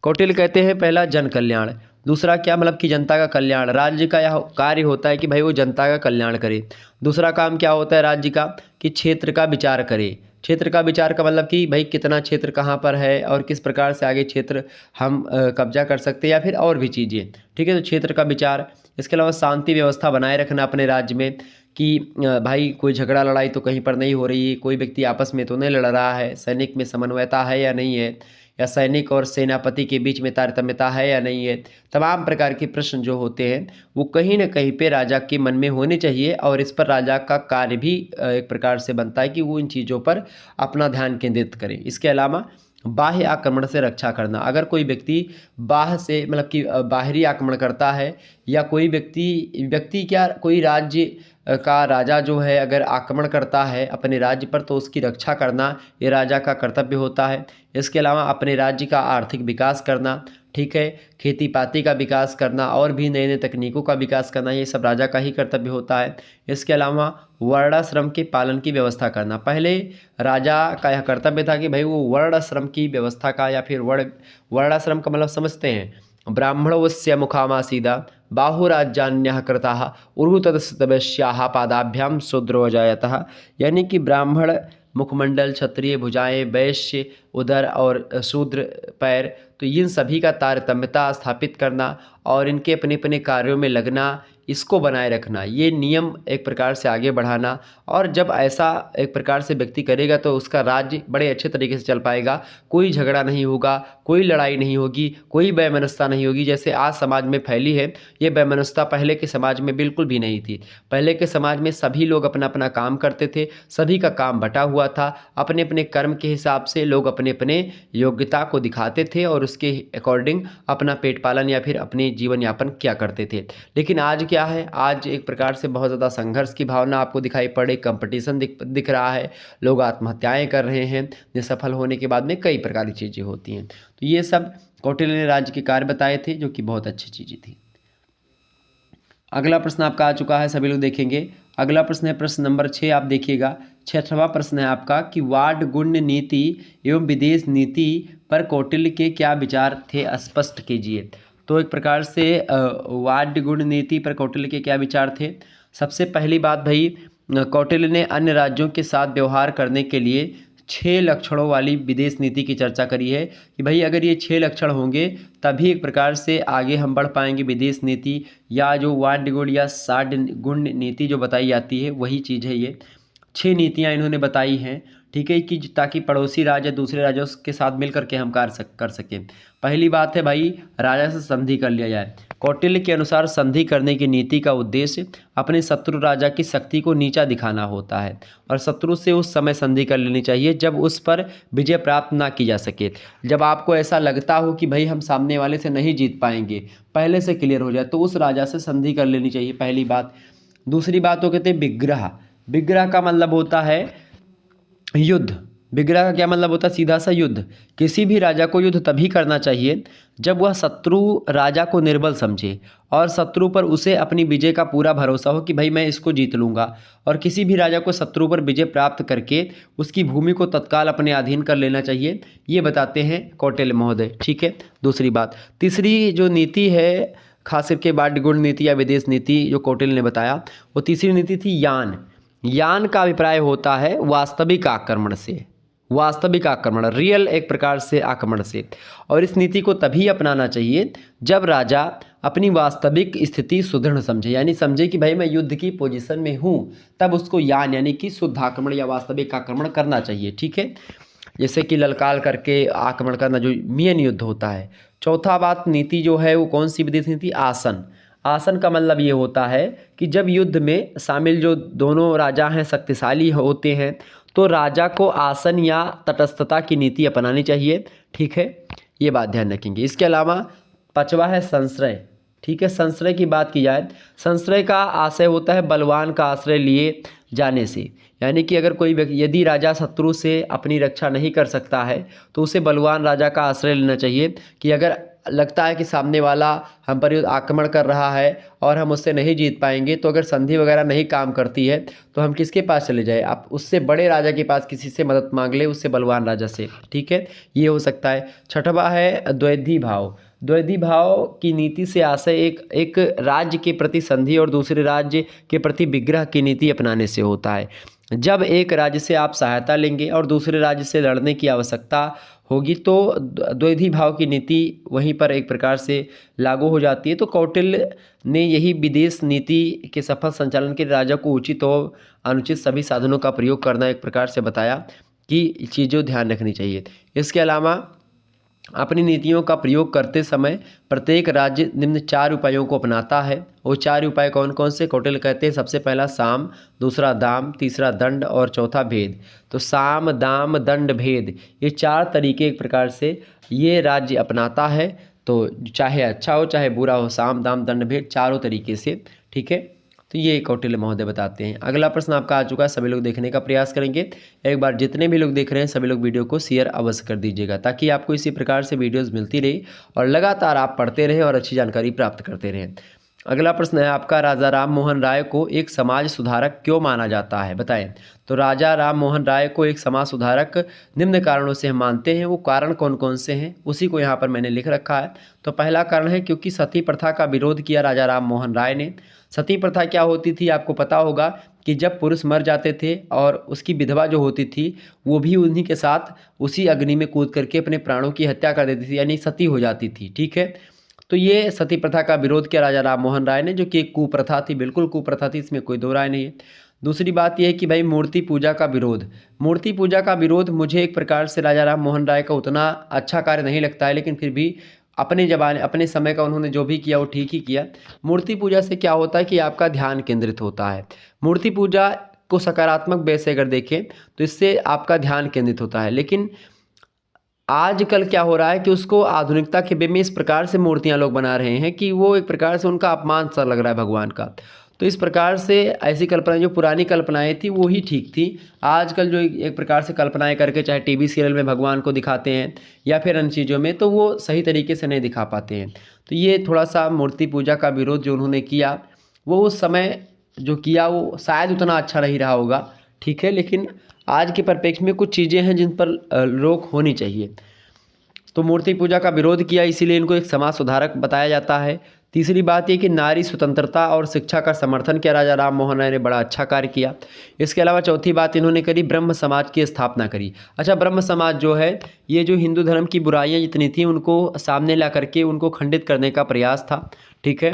कौटिल्य कहते हैं पहला जन कल्याण, दूसरा क्या मतलब कि जनता का कल्याण, राज्य का यह कार्य होता है कि भाई वो जनता का कल्याण करे। दूसरा काम क्या होता है राज्य का कि क्षेत्र का विचार करे। क्षेत्र का विचार का मतलब कि भाई कितना क्षेत्र कहाँ पर है और किस प्रकार से आगे क्षेत्र हम कब्जा कर सकते हैं या फिर और भी चीज़ें। ठीक है, तो क्षेत्र का विचार। इसके अलावा शांति व्यवस्था बनाए रखना अपने राज्य में कि भाई कोई झगड़ा लड़ाई तो कहीं पर नहीं हो रही है, कोई व्यक्ति आपस में तो नहीं लड़ रहा है, सैनिक में समन्वयता है या नहीं है, या सैनिक और सेनापति के बीच में तारतम्यता है या नहीं है। तमाम प्रकार के प्रश्न जो होते हैं वो कहीं ना कहीं पे राजा के मन में होने चाहिए और इस पर राजा का कार्य भी एक प्रकार से बनता है कि वो इन चीज़ों पर अपना ध्यान केंद्रित करे। इसके अलावा बाह्य आक्रमण से रक्षा करना, अगर कोई व्यक्ति बाह्य से मतलब कि बाहरी आक्रमण करता है या कोई व्यक्ति क्या कोई राज्य का राजा जो है अगर आक्रमण करता है अपने राज्य पर तो उसकी रक्षा करना ये राजा का कर्तव्य होता है। इसके अलावा अपने राज्य का आर्थिक विकास करना, ठीक है, खेती पाती का विकास करना और भी नए नए तकनीकों का विकास करना, ये सब राजा का ही कर्तव्य होता है। इसके अलावा वर्णाश्रम के पालन की व्यवस्था करना, पहले राजा का यह कर्तव्य था कि भाई वो वर्णाश्रम की व्यवस्था का या फिर वर्णाश्रम का मतलब समझते हैं, ब्राह्मणोस्य मुखामासीदा बाहुराज्यान्यः कृताः उरुतस्तवस्याः पादाभ्याम शूद्रो जायतः, यानी कि ब्राह्मण मुखमंडल, क्षत्रिय भुजाएं, वैश्य उदर और शूद्र पैर, तो इन सभी का तारतम्यता स्थापित करना और इनके अपने अपने कार्यों में लगना, इसको बनाए रखना, ये नियम एक प्रकार से आगे बढ़ाना। और जब ऐसा एक प्रकार से व्यक्ति करेगा तो उसका राज्य बड़े अच्छे तरीके से चल पाएगा, कोई झगड़ा नहीं होगा, कोई लड़ाई नहीं होगी, कोई वैमनस्यता नहीं होगी जैसे आज समाज में फैली है। ये वैमनस्यता पहले के समाज में बिल्कुल भी नहीं थी। पहले के समाज में सभी लोग अपना अपना काम करते थे, सभी का काम बटा हुआ था, अपने अपने कर्म के हिसाब से लोग अपने अपने योग्यता को दिखाते थे और उसके अकॉर्डिंग अपना पेट पालन या फिर अपने जीवन यापन किया करते थे। लेकिन आज क्या है, आज एक प्रकार से बहुत ज़्यादा संघर्ष की भावना आपको दिखाई पड़े, कंपटीशन दिख रहा है, लोग आत्महत्याएं कर रहे हैं, जो सफल होने के बाद में कई प्रकार की चीज़ें होती हैं। तो ये सब कौटिल्य ने राज्य के कार्य बताए थे जो कि बहुत अच्छी चीज़ें थी। अगला प्रश्न आपका आ चुका है, सभी लोग देखेंगे। अगला प्रश्न है प्रश्न नंबर 6, आप देखिएगा। 6वां प्रश्न है आपका कि वार्ड गुण्य नीति एवं विदेश नीति पर कौटिल्य के क्या विचार थे, स्पष्ट कीजिए। तो एक प्रकार से वार्ड गुण्य नीति पर कौटिल्य के क्या विचार थे। सबसे पहली बात भाई, कौटिल्य ने अन्य राज्यों के साथ व्यवहार करने के लिए 6 लक्षणों वाली विदेश नीति की चर्चा करी है कि भाई अगर ये 6 लक्षण होंगे तभी एक प्रकार से आगे हम बढ़ पाएंगे। विदेश नीति या जो वार्ड गुण या साठ गुण नीति जो बताई जाती है वही चीज़ है। ये 6 नीतियाँ इन्होंने बताई हैं, ठीक है, कि ताकि पड़ोसी राज्य दूसरे राज्यों के साथ मिल करके हम कार्य कर सकें। पहली बात है भाई, राजा से संधि कर लिया जाए। कौटिल्य के अनुसार संधि करने की नीति का उद्देश्य अपने शत्रु राजा की शक्ति को नीचा दिखाना होता है और शत्रु से उस समय संधि कर लेनी चाहिए जब उस पर विजय प्राप्त ना की जा सके। जब आपको ऐसा लगता हो कि भाई हम सामने वाले से नहीं जीत पाएंगे, पहले से क्लियर हो जाए, तो उस राजा से संधि कर लेनी चाहिए, पहली बात। दूसरी बात वो कहते हैं विग्रह। विग्रह का मतलब होता है युद्ध। विग्रह का क्या मतलब होता है? सीधा सा युद्ध। किसी भी राजा को युद्ध तभी करना चाहिए जब वह शत्रु राजा को निर्बल समझे और शत्रु पर उसे अपनी विजय का पूरा भरोसा हो कि भाई मैं इसको जीत लूँगा। और किसी भी राजा को शत्रु पर विजय प्राप्त करके उसकी भूमि को तत्काल अपने अधीन कर लेना चाहिए, ये बताते हैं कौटिल्य महोदय। ठीक है, दूसरी बात। तीसरी जो नीति है, खास करके वाणिज्य गुण नीति या विदेश नीति जो कौटिल्य ने बताया, वो तीसरी नीति थी यान। यान का अभिप्राय होता है वास्तविक आक्रमण से, वास्तविक आक्रमण, रियल एक प्रकार से आक्रमण से। और इस नीति को तभी अपनाना चाहिए जब राजा अपनी वास्तविक स्थिति सुदृढ़ समझे, यानी समझे कि भाई मैं युद्ध की पोजीशन में हूँ, तब उसको यान यानी कि शुद्ध आक्रमण या वास्तविक आक्रमण करना चाहिए। ठीक है, जैसे कि ललकार करके आक्रमण करना जो मेन युद्ध होता है। चौथा बात नीति जो है वो कौन सी विदेश नीति? आसन। आसन का मतलब ये होता है कि जब युद्ध में शामिल जो दोनों राजा हैं शक्तिशाली होते हैं तो राजा को आसन या तटस्थता की नीति अपनानी चाहिए। ठीक है, ये बात ध्यान रखेंगे। इसके अलावा पांचवा है संश्रय। ठीक है, संश्रय की बात की जाए, संश्रय का आशय होता है बलवान का आश्रय लिए जाने से, यानी कि अगर कोई व्यक्ति, यदि राजा शत्रु से अपनी रक्षा नहीं कर सकता है तो उसे बलवान राजा का आश्रय लेना चाहिए कि अगर लगता है कि सामने वाला हम पर आक्रमण कर रहा है और हम उससे नहीं जीत पाएंगे, तो अगर संधि वगैरह नहीं काम करती है तो हम किसके पास चले जाए? आप उससे बड़े राजा के पास किसी से मदद मांग ले, उससे बलवान राजा से। ठीक है, ये हो सकता है। छठवा है द्वैधी भाव। द्वैधी भाव की नीति से आशय एक राज्य के प्रति संधि और दूसरे राज्य के प्रति विग्रह की नीति अपनाने से होता है। जब एक राज्य से आप सहायता लेंगे और दूसरे राज्य से लड़ने की आवश्यकता होगी तो द्वैधी भाव की नीति वहीं पर एक प्रकार से लागू हो जाती है। तो कौटिल्य ने यही विदेश नीति के सफल संचालन के राजा को उचित और अनुचित सभी साधनों का प्रयोग करना एक प्रकार से बताया कि चीज़ों ध्यान रखनी चाहिए। इसके अलावा अपनी नीतियों का प्रयोग करते समय प्रत्येक राज्य निम्न 4 उपायों को अपनाता है। वो 4 उपाय कौन कौन से? कौटिल्य कहते हैं सबसे पहला साम, दूसरा दाम, तीसरा दंड और चौथा भेद। तो साम, दाम, दंड, भेद, ये 4 तरीके एक प्रकार से ये राज्य अपनाता है। तो चाहे अच्छा हो चाहे बुरा हो, साम, दाम, दंड, भेद, चारों तरीके से। ठीक है, तो ये कौटिल्य महोदय बताते हैं। अगला प्रश्न आपका आ चुका है, सभी लोग देखने का प्रयास करेंगे। एक बार जितने भी लोग देख रहे हैं सभी लोग वीडियो को शेयर अवश्य कर दीजिएगा ताकि आपको इसी प्रकार से वीडियोस मिलती रही और लगातार आप पढ़ते रहें और अच्छी जानकारी प्राप्त करते रहें। अगला प्रश्न है आपका, राजा राम मोहन राय को एक समाज सुधारक क्यों माना जाता है? बताएं। तो राजा राम मोहन राय को एक समाज सुधारक निम्न कारणों से हम मानते हैं। वो कारण कौन कौन से हैं उसी को यहाँ पर मैंने लिख रखा है। तो पहला कारण है क्योंकि सती प्रथा का विरोध किया राजा राम मोहन राय ने। सती प्रथा क्या होती थी आपको पता होगा कि जब पुरुष मर जाते थे और उसकी विधवा जो होती थी वो भी उन्हीं के साथ उसी अग्नि में कूद करके अपने प्राणों की हत्या कर देती थी, यानी सती हो जाती थी। ठीक है, तो ये सती प्रथा का विरोध किया राजा राम मोहन राय ने, जो कि एक कुप्रथा थी, बिल्कुल कुप्रथा थी, इसमें कोई दो राय नहीं है। दूसरी बात यह है कि भाई मूर्ति पूजा का विरोध। मूर्ति पूजा का विरोध मुझे एक प्रकार से राजा राम मोहन राय का उतना अच्छा कार्य नहीं लगता है, लेकिन फिर भी अपने समय का उन्होंने जो भी किया वो ठीक ही किया। मूर्ति पूजा से क्या होता है कि आपका ध्यान केंद्रित होता है। मूर्ति पूजा को सकारात्मक वे से अगर देखें तो इससे आपका ध्यान केंद्रित होता है, लेकिन आजकल क्या हो रहा है कि उसको आधुनिकता के वे में इस प्रकार से मूर्तियां लोग बना रहे हैं कि वो एक प्रकार से उनका अपमान सा लग रहा है भगवान का। तो इस प्रकार से ऐसी कल्पनाएं, जो पुरानी कल्पनाएं थी वो ही ठीक थी। आजकल जो एक प्रकार से कल्पनाएं करके चाहे टीवी सीरियल में भगवान को दिखाते हैं या फिर अन्य चीज़ों में, तो वो सही तरीके से नहीं दिखा पाते हैं। तो ये थोड़ा सा मूर्ति पूजा का विरोध जो उन्होंने किया वो उस समय जो किया वो शायद उतना अच्छा नहीं रहा होगा। ठीक है, लेकिन आज के परिप्रेक्ष्य में कुछ चीज़ें हैं जिन पर रोक होनी चाहिए। तो मूर्ति पूजा का विरोध किया, इसीलिए इनको एक समाज सुधारक बताया जाता है। तीसरी बात ये कि नारी स्वतंत्रता और शिक्षा का समर्थन किया राजा राम मोहन राय ने, बड़ा अच्छा कार्य किया। इसके अलावा चौथी बात इन्होंने करी, ब्रह्म समाज की स्थापना करी। अच्छा, ब्रह्म समाज जो है ये जो हिंदू धर्म की बुराइयां जितनी थी उनको सामने ला करके उनको खंडित करने का प्रयास था। ठीक है,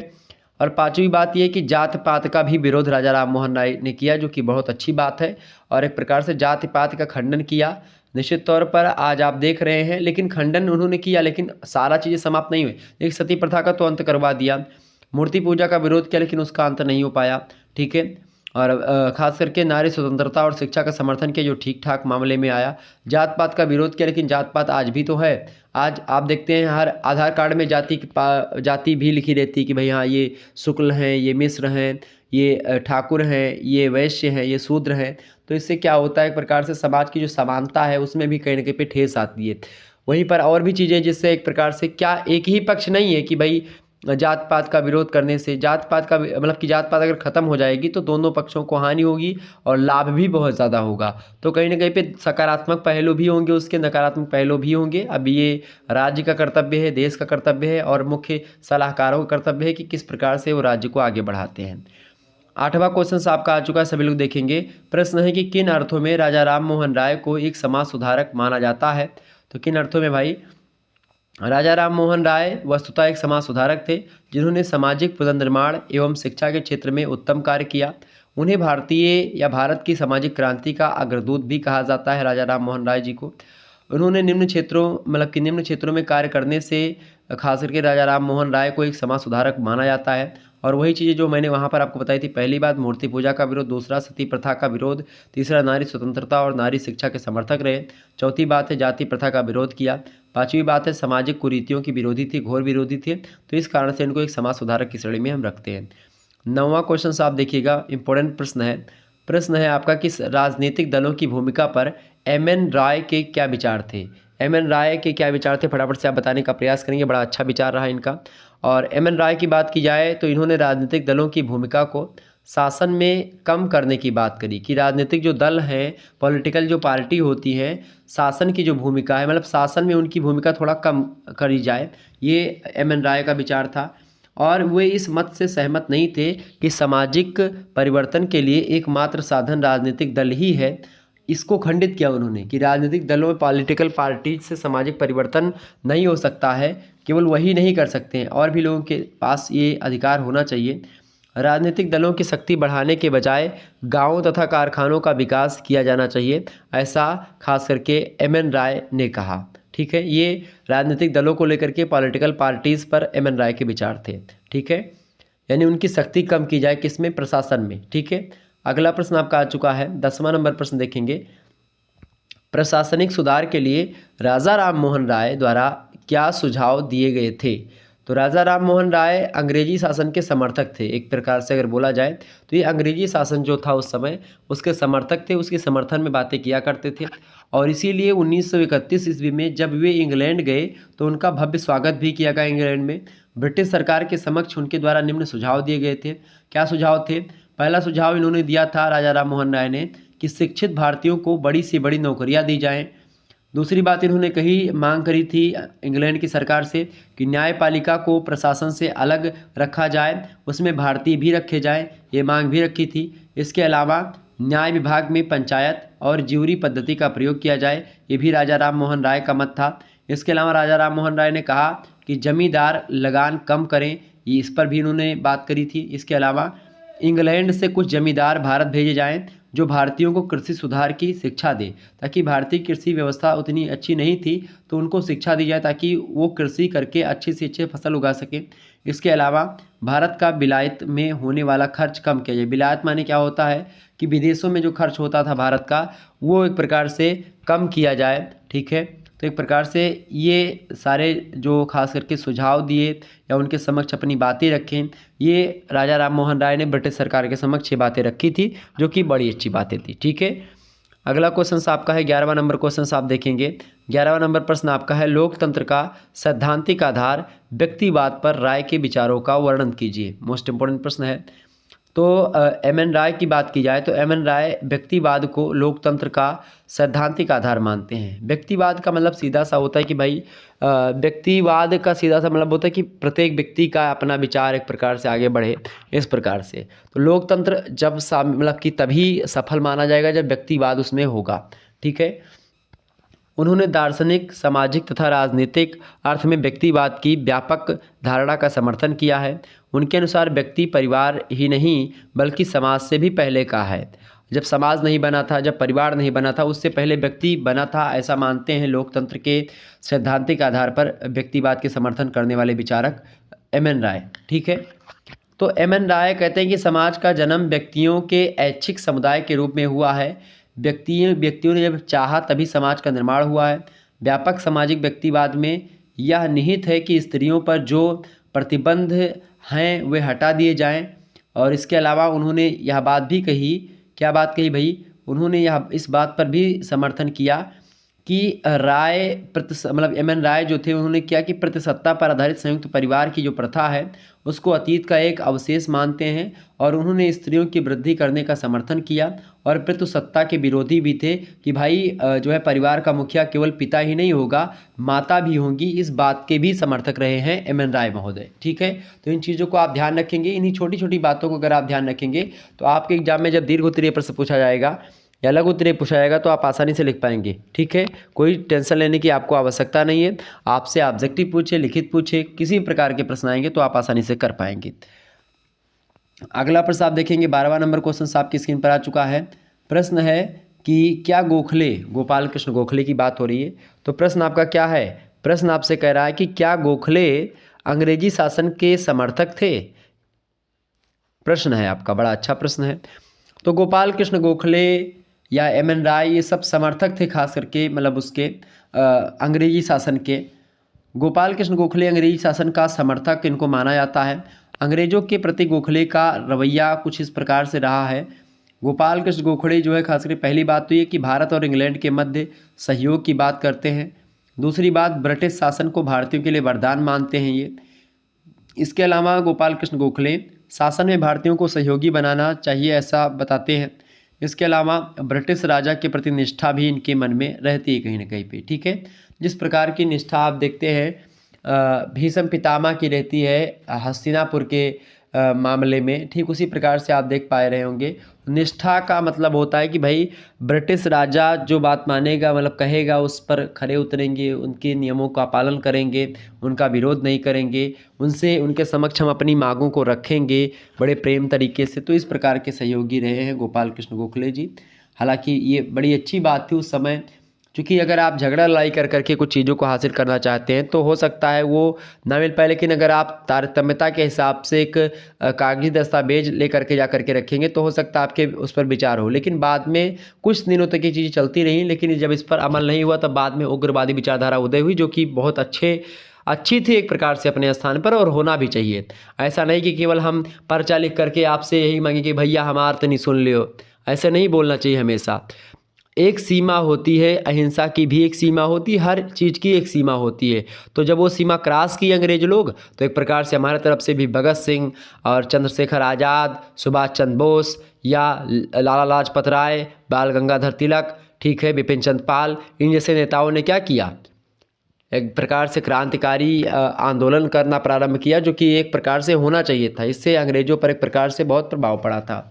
और पांचवी बात यह कि जात पात का भी विरोध राजा राम मोहन राय ने किया, जो कि बहुत अच्छी बात है, और एक प्रकार से जाति पात का खंडन किया। निश्चित तौर पर आज आप देख रहे हैं, लेकिन खंडन उन्होंने किया, लेकिन सारा चीज़ें समाप्त नहीं हुई। एक सती प्रथा का तो अंत करवा दिया, मूर्ति पूजा का विरोध किया, लेकिन उसका अंत नहीं हो पाया। ठीक है, और ख़ास करके नारी स्वतंत्रता और शिक्षा का समर्थन किया, जो ठीक ठाक मामले में आया। जात पात का विरोध किया, लेकिन जात पात आज भी तो है। आज आप देखते हैं हर आधार कार्ड में जाति भी लिखी रहती है कि भाई हाँ ये शुक्ल हैं, ये मिश्र हैं, ये ठाकुर हैं, ये वैश्य हैं, ये शूद्र हैं। तो इससे क्या होता है, एक प्रकार से समाज की जो समानता है उसमें भी कहीं ना कहीं पे ठेस आती है। वहीं पर और भी चीज़ें जिससे एक प्रकार से क्या एक ही पक्ष नहीं है कि भाई जात पात का विरोध करने से जात पात का मतलब कि जात पात अगर ख़त्म हो जाएगी तो दोनों पक्षों को हानि होगी और लाभ भी बहुत ज़्यादा होगा। तो कहीं ना कहीं पे सकारात्मक पहलू भी होंगे, उसके नकारात्मक पहलू भी होंगे। अब ये राज्य का कर्तव्य है, देश का कर्तव्य है और मुख्य सलाहकारों का कर्तव्य है कि किस प्रकार से वो राज्य को आगे बढ़ाते हैं। 8वां क्वेश्चन आपका आ चुका है, सभी लोग देखेंगे। प्रश्न है कि किन अर्थों में राजा राम मोहन राय को एक समाज सुधारक माना जाता है। तो किन अर्थों में भाई, राजा राम मोहन राय वस्तुतः एक समाज सुधारक थे जिन्होंने सामाजिक पुनर्निर्माण एवं शिक्षा के क्षेत्र में उत्तम कार्य किया। उन्हें भारतीय या भारत की सामाजिक क्रांति का अग्रदूत भी कहा जाता है राजा राम मोहन राय जी को। उन्होंने निम्न क्षेत्रों मतलब कि निम्न क्षेत्रों में कार्य करने से खास करके राजा राम मोहन राय को एक समाज सुधारक माना जाता है। और वही चीज़ें जो मैंने वहाँ पर आपको बताई थी, पहली बात मूर्ति पूजा का विरोध, दूसरा सती प्रथा का विरोध, तीसरा नारी स्वतंत्रता और नारी शिक्षा के समर्थक रहे, चौथी बात है जाति प्रथा का विरोध किया, पांचवी बात है सामाजिक कुरीतियों की विरोधी थी, घोर विरोधी थे। तो इस कारण से इनको एक समाज सुधारक की श्रेणी में हम रखते हैं। 9वां क्वेश्चन आप देखिएगा, इंपॉर्टेंट प्रश्न है। प्रश्न है आपका, किस राजनीतिक दलों की भूमिका पर एम.एन. राय के क्या विचार थे। एम.एन. राय के क्या विचार थे, फटाफट से आप बताने का प्रयास करेंगे। बड़ा अच्छा विचार रहा इनका। और एम.एन. राय की बात की जाए तो इन्होंने राजनीतिक दलों की भूमिका को शासन में कम करने की बात करी कि राजनीतिक जो दल हैं, पॉलिटिकल जो पार्टी होती है, शासन की जो भूमिका है मतलब शासन में उनकी भूमिका थोड़ा कम करी जाए, ये एम.एन. राय का विचार था। और वे इस मत से सहमत नहीं थे कि सामाजिक परिवर्तन के लिए एकमात्र साधन राजनीतिक दल ही है। इसको खंडित किया उन्होंने कि राजनीतिक दलों में पॉलिटिकल पार्टीज से सामाजिक परिवर्तन नहीं हो सकता है, केवल वही नहीं कर सकते हैं, और भी लोगों के पास ये अधिकार होना चाहिए। राजनीतिक दलों की शक्ति बढ़ाने के बजाय गांवों तथा कारखानों का विकास किया जाना चाहिए, ऐसा खास करके एम.एन. राय ने कहा। ठीक है, ये राजनीतिक दलों को लेकर के पॉलिटिकल पार्टीज़ पर एम.एन. राय के विचार थे। ठीक है, यानी उनकी शक्ति कम की जाए, किसमें, प्रशासन में। ठीक है, अगला प्रश्न आपका आ चुका है, 10वां नंबर प्रश्न देखेंगे। प्रशासनिक सुधार के लिए राजा राम मोहन राय द्वारा क्या सुझाव दिए गए थे। तो राजा राम मोहन राय अंग्रेजी शासन के समर्थक थे। एक प्रकार से अगर बोला जाए तो ये अंग्रेजी शासन जो था उस समय उसके समर्थक थे, उसके समर्थन में बातें किया करते थे। और इसीलिए 1931 ईस्वी में जब वे इंग्लैंड गए तो उनका भव्य स्वागत भी किया गया इंग्लैंड में। ब्रिटिश सरकार के समक्ष उनके द्वारा निम्न सुझाव दिए गए थे। क्या सुझाव थे। पहला सुझाव इन्होंने दिया था राजा राम मोहन राय ने कि शिक्षित भारतीयों को बड़ी से बड़ी नौकरियां दी जाएं। दूसरी बात इन्होंने कही, मांग करी थी इंग्लैंड की सरकार से कि न्यायपालिका को प्रशासन से अलग रखा जाए, उसमें भारतीय भी रखे जाएं, ये मांग भी रखी थी। इसके अलावा न्याय विभाग में पंचायत और ज्यूरी पद्धति का प्रयोग किया जाए, ये भी राजा राम मोहन राय का मत था। इसके अलावा राजा राम मोहन राय ने कहा कि जमींदार लगान कम करें, ये इस पर भी इन्होंने बात करी थी। इसके अलावा इंग्लैंड से कुछ जमींदार भारत भेजे जाएं जो भारतीयों को कृषि सुधार की शिक्षा दे, ताकि भारतीय कृषि व्यवस्था उतनी अच्छी नहीं थी तो उनको शिक्षा दी जाए ताकि वो कृषि करके अच्छी से अच्छी फसल उगा सकें। इसके अलावा भारत का विलायत में होने वाला खर्च कम किया जाए। विलायत माने क्या होता है कि विदेशों में जो खर्च होता था भारत का वो एक प्रकार से कम किया जाए। ठीक है, तो एक प्रकार से ये सारे जो खास करके सुझाव दिए या उनके समक्ष अपनी बातें रखें, ये राजा राम मोहन राय ने ब्रिटिश सरकार के समक्ष ये बातें रखी थी, जो कि बड़ी अच्छी बातें थी। ठीक है, अगला क्वेश्चन आपका है 11वां नंबर क्वेश्चन आप देखेंगे। 11वां नंबर प्रश्न आपका है, लोकतंत्र का सैद्धांतिक आधार व्यक्तिवाद पर राय के विचारों का वर्णन कीजिए। मोस्ट इंपोर्टेंट प्रश्न है। तो एम.एन. राय की बात की जाए तो एम.एन. राय व्यक्तिवाद को लोकतंत्र का सैद्धांतिक आधार मानते हैं। व्यक्तिवाद का मतलब सीधा सा होता है कि भाई व्यक्तिवाद का सीधा सा मतलब होता है कि प्रत्येक व्यक्ति का अपना विचार एक प्रकार से आगे बढ़े, इस प्रकार से। तो लोकतंत्र जब मतलब कि तभी सफल माना जाएगा जब व्यक्तिवाद उसमें होगा। ठीक है, उन्होंने दार्शनिक, सामाजिक तथा राजनीतिक अर्थ में व्यक्तिवाद की व्यापक धारणा का समर्थन किया है। उनके अनुसार व्यक्ति परिवार ही नहीं बल्कि समाज से भी पहले का है। जब समाज नहीं बना था, जब परिवार नहीं बना था, उससे पहले व्यक्ति बना था, ऐसा मानते हैं लोकतंत्र के सैद्धांतिक आधार पर व्यक्तिवाद के समर्थन करने वाले विचारक एम.एन. राय। ठीक है, तो एम.एन. राय कहते हैं कि समाज का जन्म व्यक्तियों के ऐच्छिक समुदाय के रूप में हुआ है। व्यक्तियों ने जब चाहा तभी समाज का निर्माण हुआ है। व्यापक सामाजिक व्यक्तिवाद में यह निहित है कि स्त्रियों पर जो प्रतिबंध हैं वे हटा दिए जाएं। और इसके अलावा उन्होंने यह बात भी कही, क्या बात कही भाई, उन्होंने यह इस बात पर भी समर्थन किया कि राय मतलब एम.एन. राय जो थे, उन्होंने क्या कि प्रतिसत्ता पर आधारित संयुक्त परिवार की जो प्रथा है उसको अतीत का एक अवशेष मानते हैं, और उन्होंने स्त्रियों की वृद्धि करने का समर्थन किया, और पितृसत्ता के विरोधी भी थे कि भाई जो है परिवार का मुखिया केवल पिता ही नहीं होगा, माता भी होंगी। इस बात के भी समर्थक रहे हैं एम.एन. राय महोदय। ठीक है, तो इन चीज़ों को आप ध्यान रखेंगे, इन्हीं छोटी छोटी बातों को अगर आप ध्यान रखेंगे तो आपके एग्जाम में जब दीर्घ उत्तरीय प्रश्न पूछा जाएगा या लघु उत्तरीय पूछा जाएगा तो आप आसानी से लिख पाएंगे। ठीक है, कोई टेंशन लेने की आपको आवश्यकता नहीं है। आपसे ऑब्जेक्टिव पूछे, लिखित पूछे, किसी भी प्रकार के प्रश्न आएंगे तो आप आसानी से कर पाएंगे। अगला प्रश्न आप देखेंगे, 12वां नंबर क्वेश्चन आपकी स्क्रीन पर आ चुका है। प्रश्न है कि क्या गोखले, गोपाल कृष्ण गोखले की बात हो रही है, तो प्रश्न आपका क्या है, प्रश्न आपसे कह रहा है कि क्या गोखले अंग्रेजी शासन के समर्थक थे। प्रश्न है आपका, बड़ा अच्छा प्रश्न है। तो गोपाल कृष्ण गोखले या एम.एन. राय ये सब समर्थक थे, खास करके मतलब उसके अंग्रेजी शासन के। गोपाल कृष्ण गोखले अंग्रेजी शासन का समर्थक इनको माना जाता है। अंग्रेजों के प्रति गोखले का रवैया कुछ इस प्रकार से रहा है। गोपाल कृष्ण गोखले जो है, खास करके पहली बात तो ये कि भारत और इंग्लैंड के मध्य सहयोग की बात करते हैं। दूसरी बात, ब्रिटिश शासन को भारतीयों के लिए वरदान मानते हैं ये। इसके अलावा गोपाल कृष्ण गोखले शासन में भारतीयों को सहयोगी बनाना चाहिए ऐसा बताते हैं। इसके अलावा ब्रिटिश राजा के प्रति निष्ठा भी इनके मन में रहती है कहीं ना कहीं पे। ठीक है, जिस प्रकार की निष्ठा आप देखते हैं भीष्म पितामह की रहती है हस्तिनापुर के मामले में, ठीक उसी प्रकार से आप देख पा रहे होंगे। निष्ठा का मतलब होता है कि भाई ब्रिटिश राजा जो बात मानेगा, मतलब कहेगा, उस पर खरे उतरेंगे, उनके नियमों का पालन करेंगे, उनका विरोध नहीं करेंगे, उनके समक्ष हम अपनी मांगों को रखेंगे बड़े प्रेम तरीके से। तो इस प्रकार के सहयोगी रहे हैं गोपाल कृष्ण गोखले जी। हालांकि ये बड़ी अच्छी बात थी उस समय, क्योंकि अगर आप झगड़ा लड़ाई कर करके कुछ चीज़ों को हासिल करना चाहते हैं तो हो सकता है वो ना मिल पाए, लेकिन अगर आप तारतम्यता के हिसाब से एक कागजी दस्तावेज ले करके जा करके रखेंगे तो हो सकता है आपके उस पर विचार हो। लेकिन बाद में कुछ दिनों तक ये चीज़ें चलती रहीं, लेकिन जब इस पर अमल नहीं हुआ तब बाद में उग्रवादी विचारधारा उदय हुई, जो कि बहुत अच्छी थी एक प्रकार से अपने स्थान पर, और होना भी चाहिए। ऐसा नहीं कि केवल हम पर्चा लिख करके आपसे यही मांगे कि भैया हमारा तो नहीं सुन लियो, ऐसे नहीं बोलना चाहिए। हमेशा एक सीमा होती है, अहिंसा की भी एक सीमा होती है, हर चीज़ की एक सीमा होती है। तो जब वो सीमा क्रॉस की अंग्रेज लोग, तो एक प्रकार से हमारे तरफ से भी भगत सिंह और चंद्रशेखर आज़ाद, सुभाष चंद्र बोस या लाला लाजपत राय, बाल गंगाधर तिलक, ठीक है, बिपिन चंद्र पाल, इन जैसे नेताओं ने क्या किया, एक प्रकार से क्रांतिकारी आंदोलन करना प्रारंभ किया, जो कि एक प्रकार से होना चाहिए था। इससे अंग्रेजों पर एक प्रकार से बहुत प्रभाव पड़ा था।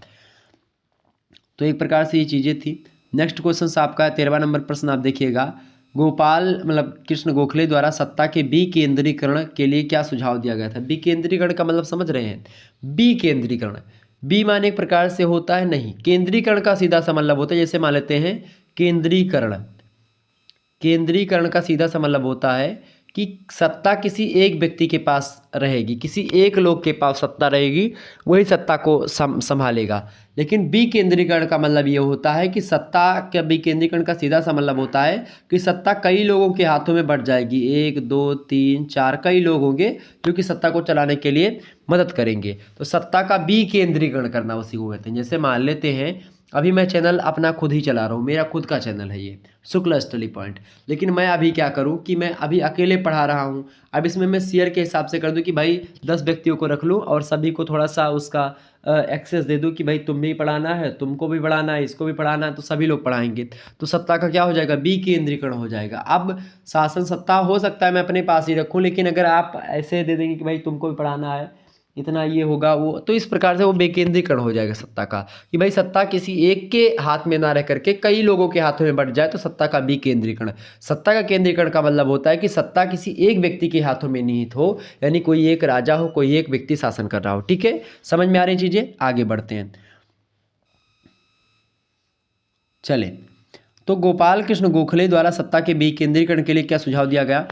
तो एक प्रकार से ये चीज़ें थी। नेक्स्ट क्वेश्चन आपका 13वां नंबर प्रश्न आप देखिएगा, गोपाल मतलब कृष्ण गोखले द्वारा सत्ता के विकेंद्रीकरण के लिए क्या सुझाव दिया गया था। विकेंद्रीकरण का मतलब समझ रहे हैं, विकेंद्रीकरण, बी माने एक प्रकार से होता है नहीं, केंद्रीकरण का सीधा सा मतलब होता है, जैसे मान लेते हैं केंद्रीकरण, केंद्रीकरण का सीधा सा मतलब होता है कि सत्ता किसी एक व्यक्ति के पास रहेगी, किसी एक लोग के पास सत्ता रहेगी, वही सत्ता को संभालेगा। लेकिन विकेंद्रीकरण का मतलब ये होता है कि सत्ता का विकेंद्रीकरण का सीधा सा मतलब होता है कि सत्ता कई लोगों के हाथों में बढ़ जाएगी, 1 2 3 4 कई लोग होंगे जो कि सत्ता को चलाने के लिए मदद करेंगे। तो सत्ता का विकेंद्रीकरण करना उसी को कहते हैं। जैसे मान लेते हैं अभी मैं चैनल अपना खुद ही चला रहा हूँ, मेरा खुद का चैनल है ये शुक्ला स्टडी पॉइंट, लेकिन मैं अभी क्या करूँ कि मैं अभी अकेले पढ़ा रहा हूँ। अब इसमें मैं शेयर के हिसाब से कर दूँ कि भाई 10 व्यक्तियों को रख लूँ और सभी को थोड़ा सा उसका एक्सेस दे दूँ कि भाई तुम भी पढ़ाना है, तुमको भी पढ़ाना है, इसको भी पढ़ाना है, तो सभी लोग पढ़ाएंगे। तो सत्ता का क्या हो जाएगा, विकेंद्रीकरण हो जाएगा। अब शासन सत्ता हो सकता है मैं अपने पास ही रखूँ, लेकिन अगर आप ऐसे दे देंगे कि भाई तुमको भी पढ़ाना है, इतना ये होगा वो, तो इस प्रकार से वो विकेंद्रीकरण हो जाएगा सत्ता का, कि भाई सत्ता किसी एक के हाथ में ना रह करके कई लोगों के हाथों में बढ़ जाए, तो सत्ता का विकेंद्रीकरण। सत्ता का केंद्रीकरण का मतलब होता है कि सत्ता किसी एक व्यक्ति के हाथों में निहित हो, यानी कोई एक राजा हो, कोई एक व्यक्ति शासन कर रहा हो। ठीक है, समझ में आ रही चीजें, आगे बढ़ते हैं। चले, तो गोपाल कृष्ण गोखले द्वारा सत्ता के विकेंद्रीकरण के लिए क्या सुझाव दिया गया।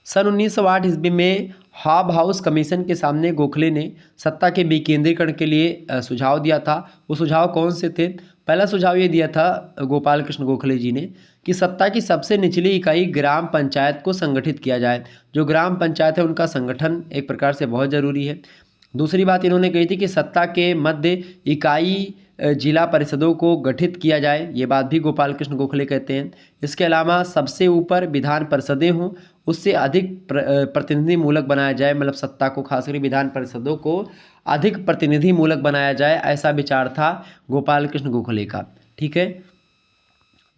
सन 1908 ईस्वी में हॉब हाउस कमीशन के सामने गोखले ने सत्ता के विकेंद्रीकरण के लिए सुझाव दिया था। वो सुझाव कौन से थे। पहला सुझाव ये दिया था गोपाल कृष्ण गोखले जी ने कि सत्ता की सबसे निचली इकाई ग्राम पंचायत को संगठित किया जाए। जो ग्राम पंचायत है उनका संगठन एक प्रकार से बहुत ज़रूरी है। दूसरी बात इन्होंने कही थी कि सत्ता के मध्य इकाई जिला परिषदों को गठित किया जाए, ये बात भी गोपाल कृष्ण गोखले कहते हैं। इसके अलावा सबसे ऊपर विधान परिषदें हों, उससे अधिक प्रतिनिधि मूलक बनाया जाए, मतलब सत्ता को खासकर विधान परिषदों को अधिक प्रतिनिधि मूलक बनाया जाए, ऐसा विचार था गोपाल कृष्ण गोखले का। ठीक है,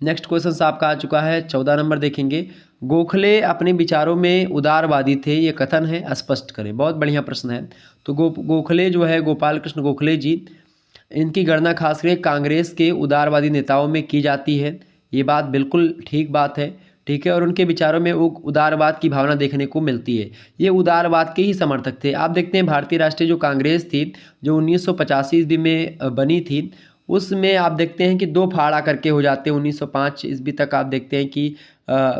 नेक्स्ट क्वेश्चन आपका आ चुका है 14 नंबर देखेंगे। गोखले अपने विचारों में उदारवादी थे, ये कथन है, स्पष्ट करें। बहुत बढ़िया प्रश्न है। तो गोखले जो है, गोपाल कृष्ण गोखले जी, इनकी गणना खासकर कांग्रेस के उदारवादी नेताओं में की जाती है, ये बात बिल्कुल ठीक बात है। ठीक है, और उनके विचारों में उदारवाद की भावना देखने को मिलती है, ये उदारवाद के ही समर्थक थे। आप देखते हैं भारतीय राष्ट्रीय जो कांग्रेस थी, जो 1985 ईस्वी में बनी थी, उसमें आप देखते हैं कि दो फाड़ा करके हो जाते हैं। 1905 ईस्वी तक आप देखते हैं कि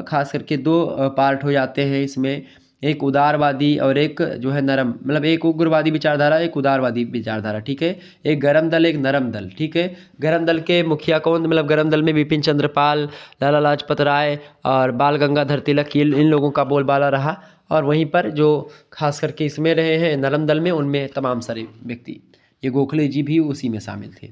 खास करके दो पार्ट हो जाते हैं इसमें, एक उदारवादी और एक जो है नरम, मतलब एक उग्रवादी विचारधारा, एक उदारवादी विचारधारा। ठीक है, एक गरम दल, एक नरम दल। ठीक है, गरम दल के मुखिया कौन, मतलब गरम दल में बिपिन चंद्र पाल, लाला लाजपत राय और बाल गंगाधर तिलक, इन लोगों का बोलबाला रहा। और वहीं पर जो खास करके इसमें रहे हैं नरम दल में, उनमें तमाम सारे व्यक्ति, ये गोखले जी भी उसी में शामिल थे।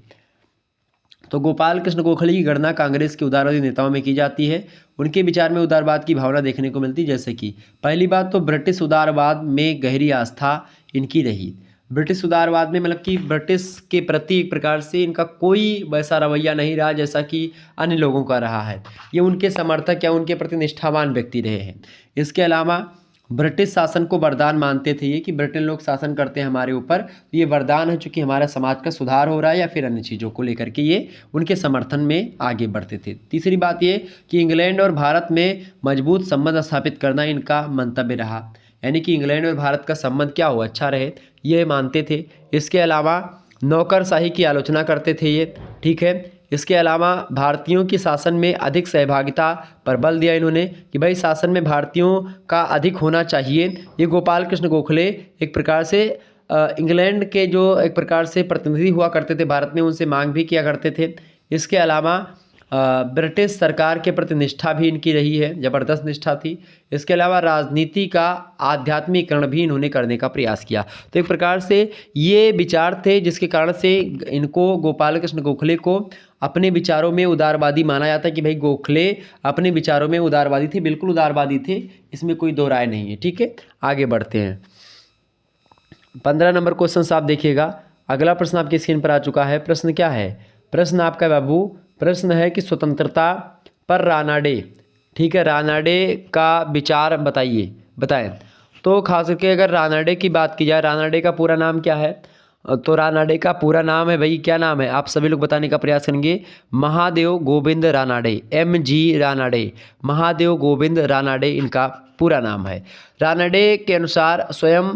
तो गोपाल कृष्ण गोखले की गणना कांग्रेस के उदारवादी नेताओं में की जाती है। उनके विचार में उदारवाद की भावना देखने को मिलती है, जैसे कि पहली बात तो ब्रिटिश उदारवाद में गहरी आस्था इनकी रही। ब्रिटिश उदारवाद में मतलब कि ब्रिटिश के प्रति एक प्रकार से इनका कोई वैसा रवैया नहीं रहा जैसा कि अन्य लोगों का रहा है। ये उनके समर्थक या उनके प्रति निष्ठावान व्यक्ति रहे हैं। इसके अलावा ब्रिटिश शासन को वरदान मानते थे ये, कि ब्रिटेन लोग शासन करते हैं हमारे ऊपर, तो ये वरदान है, चूँकि हमारा समाज का सुधार हो रहा है या फिर अन्य चीज़ों को लेकर के ये उनके समर्थन में आगे बढ़ते थे। तीसरी बात ये कि इंग्लैंड और भारत में मजबूत संबंध स्थापित करना इनका मंतव्य रहा, यानी कि इंग्लैंड और भारत का संबंध क्या हो, अच्छा रहे, ये मानते थे। इसके अलावा नौकरशाही की आलोचना करते थे ये। ठीक है, इसके अलावा भारतीयों की शासन में अधिक सहभागिता पर बल दिया इन्होंने, कि भाई शासन में भारतीयों का अधिक होना चाहिए। ये गोपाल कृष्ण गोखले एक प्रकार से इंग्लैंड के जो एक प्रकार से प्रतिनिधि हुआ करते थे भारत में, उनसे मांग भी किया करते थे। इसके अलावा ब्रिटिश सरकार के प्रति निष्ठा भी इनकी रही है, ज़बरदस्त निष्ठा थी। इसके अलावा राजनीति का आध्यात्मिकरण भी इन्होंने करने का प्रयास किया। तो एक प्रकार से ये विचार थे जिसके कारण से इनको, गोपाल कृष्ण गोखले को अपने विचारों में उदारवादी माना जाता है, कि भाई गोखले अपने विचारों में उदारवादी थे, बिल्कुल उदारवादी थे, इसमें कोई दो राय नहीं है। ठीक है, आगे बढ़ते हैं। 15 नंबर क्वेश्चन आप देखिएगा। अगला प्रश्न आपकी स्क्रीन पर आ चुका है। प्रश्न क्या है? प्रश्न आपका बाबू, प्रश्न है कि स्वतंत्रता पर रानाडे, ठीक है, रानाडे का विचार बताएं। तो खास करके अगर रानाडे की बात की जाए, रानाडे का पूरा नाम क्या है? तो रानाडे का पूरा नाम है, भाई क्या नाम है, आप सभी लोग बताने का प्रयास करेंगे। महादेव गोविंद रानाडे, MG रानाडे, महादेव गोविंद रानाडे इनका पूरा नाम है। रानाडे के अनुसार स्वयं,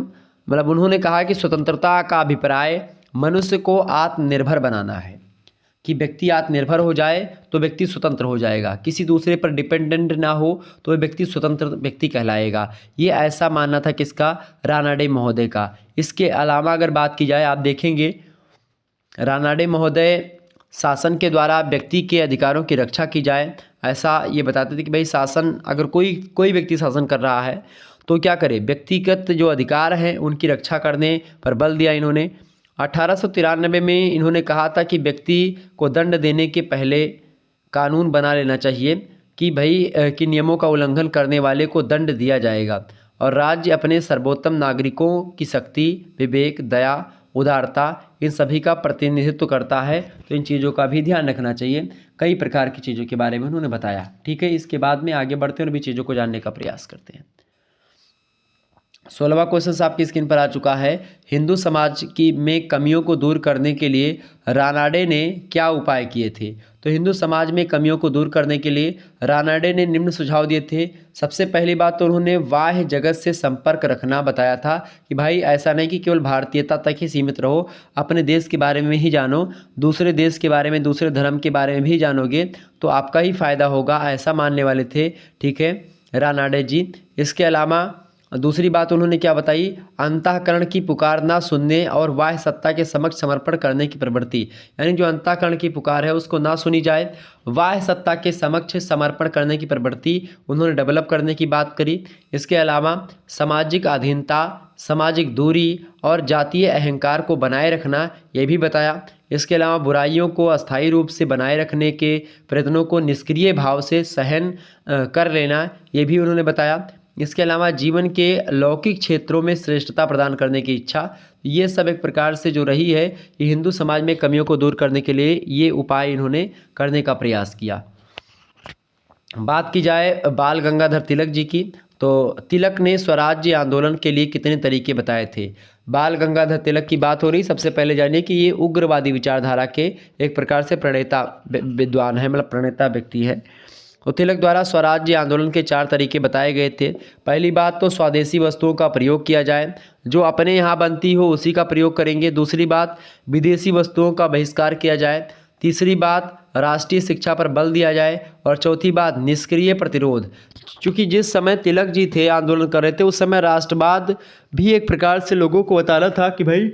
मतलब उन्होंने कहा कि स्वतंत्रता का अभिप्राय मनुष्य को आत्मनिर्भर बनाना है, कि व्यक्ति आत्मनिर्भर हो जाए तो व्यक्ति स्वतंत्र हो जाएगा, किसी दूसरे पर डिपेंडेंट ना हो तो व्यक्ति स्वतंत्र व्यक्ति कहलाएगा। ये ऐसा मानना था किसका? रानाडे महोदय का। इसके अलावा अगर बात की जाए, आप देखेंगे रानाडे महोदय शासन के द्वारा व्यक्ति के अधिकारों की रक्षा की जाए, ऐसा ये बताते थे कि भाई शासन, अगर कोई व्यक्ति शासन कर रहा है तो क्या करे, व्यक्तिगत जो अधिकार हैं उनकी रक्षा करने पर बल दिया इन्होंने। 1893 में इन्होंने कहा था कि व्यक्ति को दंड देने के पहले कानून बना लेना चाहिए, कि भाई कि नियमों का उल्लंघन करने वाले को दंड दिया जाएगा, और राज्य अपने सर्वोत्तम नागरिकों की शक्ति, विवेक, दया, उदारता, इन सभी का प्रतिनिधित्व करता है। तो इन चीज़ों का भी ध्यान रखना चाहिए। कई प्रकार की चीज़ों के बारे में उन्होंने बताया। ठीक है, इसके बाद में आगे बढ़ते हैं और भी चीज़ों को जानने का प्रयास करते हैं। 16वां क्वेश्चन आपकी स्क्रीन पर आ चुका है। हिंदू समाज की में कमियों को दूर करने के लिए रानाडे ने क्या उपाय किए थे? तो हिंदू समाज में कमियों को दूर करने के लिए रानाडे ने निम्न सुझाव दिए थे। सबसे पहली बात तो उन्होंने बाह्य जगत से संपर्क रखना बताया था, कि भाई ऐसा नहीं कि केवल भारतीयता तक ही सीमित रहो, अपने देश के बारे में ही जानो, दूसरे देश के बारे में, दूसरे धर्म के बारे में भी जानोगे तो आपका ही फायदा होगा, ऐसा मानने वाले थे। ठीक है, रानाडे जी। इसके अलावा दूसरी बात उन्होंने क्या बताई, अंतःकरण की पुकार ना सुनने और बाह्य सत्ता के समक्ष समर्पण करने की प्रवृत्ति, यानी जो अंतःकरण की पुकार है उसको ना सुनी जाए, बाह्य सत्ता के समक्ष समर्पण करने की प्रवृत्ति उन्होंने डेवलप करने की बात करी। इसके अलावा सामाजिक अधीनता, सामाजिक दूरी और जातीय अहंकार को बनाए रखना, ये भी बताया। इसके अलावा बुराइयों को अस्थायी रूप से बनाए रखने के प्रयत्नों को निष्क्रिय भाव से सहन कर लेना, ये भी उन्होंने बताया। इसके अलावा जीवन के लौकिक क्षेत्रों में श्रेष्ठता प्रदान करने की इच्छा, ये सब एक प्रकार से जो रही है कि हिंदू समाज में कमियों को दूर करने के लिए ये उपाय इन्होंने करने का प्रयास किया। बात की जाए बाल गंगाधर तिलक जी की, तो तिलक ने स्वराज्य आंदोलन के लिए कितने तरीके बताए थे। बाल गंगाधर तिलक की बात हो रही। सबसे पहले जानिए कि ये उग्रवादी विचारधारा के एक प्रकार से प्रणेता विद्वान है, मतलब प्रणेता व्यक्ति है। तो तिलक द्वारा स्वराज्य आंदोलन के 4 तरीके बताए गए थे। पहली बात तो स्वदेशी वस्तुओं का प्रयोग किया जाए, जो अपने यहाँ बनती हो उसी का प्रयोग करेंगे। दूसरी बात, विदेशी वस्तुओं का बहिष्कार किया जाए। तीसरी बात, राष्ट्रीय शिक्षा पर बल दिया जाए। और चौथी बात, निष्क्रिय प्रतिरोध। क्योंकि जिस समय तिलक जी थे, आंदोलन कर रहे थे, उस समय राष्ट्रवाद भी एक प्रकार से लोगों को बताना था कि भाई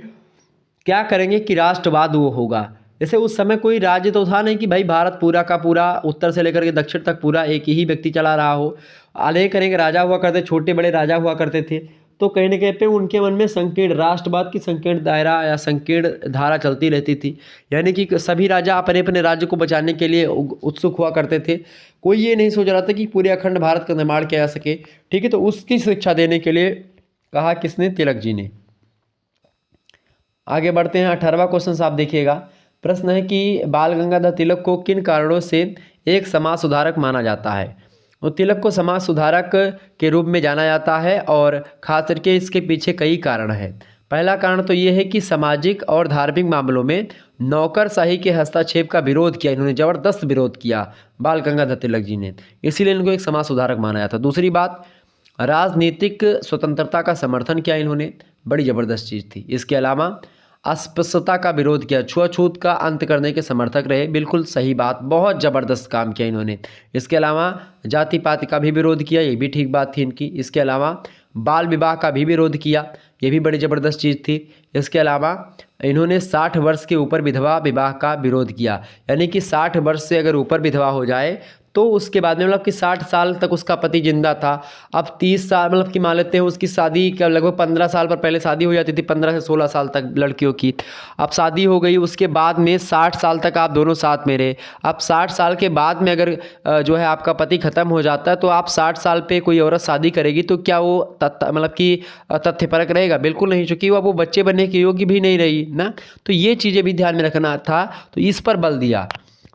क्या करेंगे कि राष्ट्रवाद वो होगा। जैसे उस समय कोई राज्य तो था नहीं कि भाई भारत पूरा का पूरा उत्तर से लेकर के दक्षिण तक पूरा एक ही व्यक्ति चला रहा हो। अनेक अनेक राजा हुआ करते, छोटे बड़े राजा हुआ करते थे। तो कहीं ना कहीं पे उनके मन में संकीर्ण राष्ट्रवाद की संकीर्ण दायरा या संकीर्ण धारा चलती रहती थी, यानी कि सभी राजा अपने अपने राज्य को बचाने के लिए उत्सुक हुआ करते थे। कोई ये नहीं सोच रहा था कि पूरे अखंड भारत का निर्माण किया जा सके। ठीक है, तो उसकी शिक्षा देने के लिए कहा किसने, तिलक जी ने। आगे बढ़ते हैं। 18वां क्वेश्चन आप देखिएगा। प्रश्न है कि बाल गंगाधर तिलक को किन कारणों से एक समाज सुधारक माना जाता है। तो तिलक को समाज सुधारक के रूप में जाना जाता है और खास करके इसके पीछे कई कारण हैं। पहला कारण तो ये है कि सामाजिक और धार्मिक मामलों में नौकरशाही के हस्तक्षेप का विरोध किया। इन्होंने ज़बरदस्त विरोध किया बाल गंगाधर तिलक जी ने, इसीलिए इनको एक समाज सुधारक माना जाता है। दूसरी बात, राजनीतिक स्वतंत्रता का समर्थन किया इन्होंने, बड़ी ज़बरदस्त चीज़ थी। इसके अलावा अस्पृश्यता का विरोध किया, छुआछूत का अंत करने के समर्थक रहे, बिल्कुल सही बात, बहुत ज़बरदस्त काम किया इन्होंने। इसके अलावा जाति पाति का भी विरोध किया, ये भी ठीक बात थी इनकी। इसके अलावा बाल विवाह का भी विरोध किया, ये भी बड़ी ज़बरदस्त चीज़ थी। इसके अलावा इन्होंने 60 वर्ष के ऊपर विधवा विवाह का विरोध किया, यानी कि 60 वर्ष से अगर ऊपर विधवा हो जाए तो उसके बाद में मतलब कि 60 साल तक उसका पति जिंदा था, अब 30 साल मतलब कि मान लेते हैं उसकी शादी का लगभग 15 साल पर पहले शादी हो जाती थी, 15 से 16 साल तक लड़कियों की। अब शादी हो गई, उसके बाद में 60 साल तक आप दोनों साथ में रहे। अब 60 साल के बाद में अगर जो है आपका पति ख़त्म हो जाता है तो आप 60 साल पे कोई औरत शादी करेगी तो क्या वो मतलब कि तथ्यपरक रहेगा? बिल्कुल नहीं, चूँकि वो बच्चे बनने के योग्य भी नहीं रही ना। तो ये चीज़ें भी ध्यान में रखना था, तो इस पर बल दिया।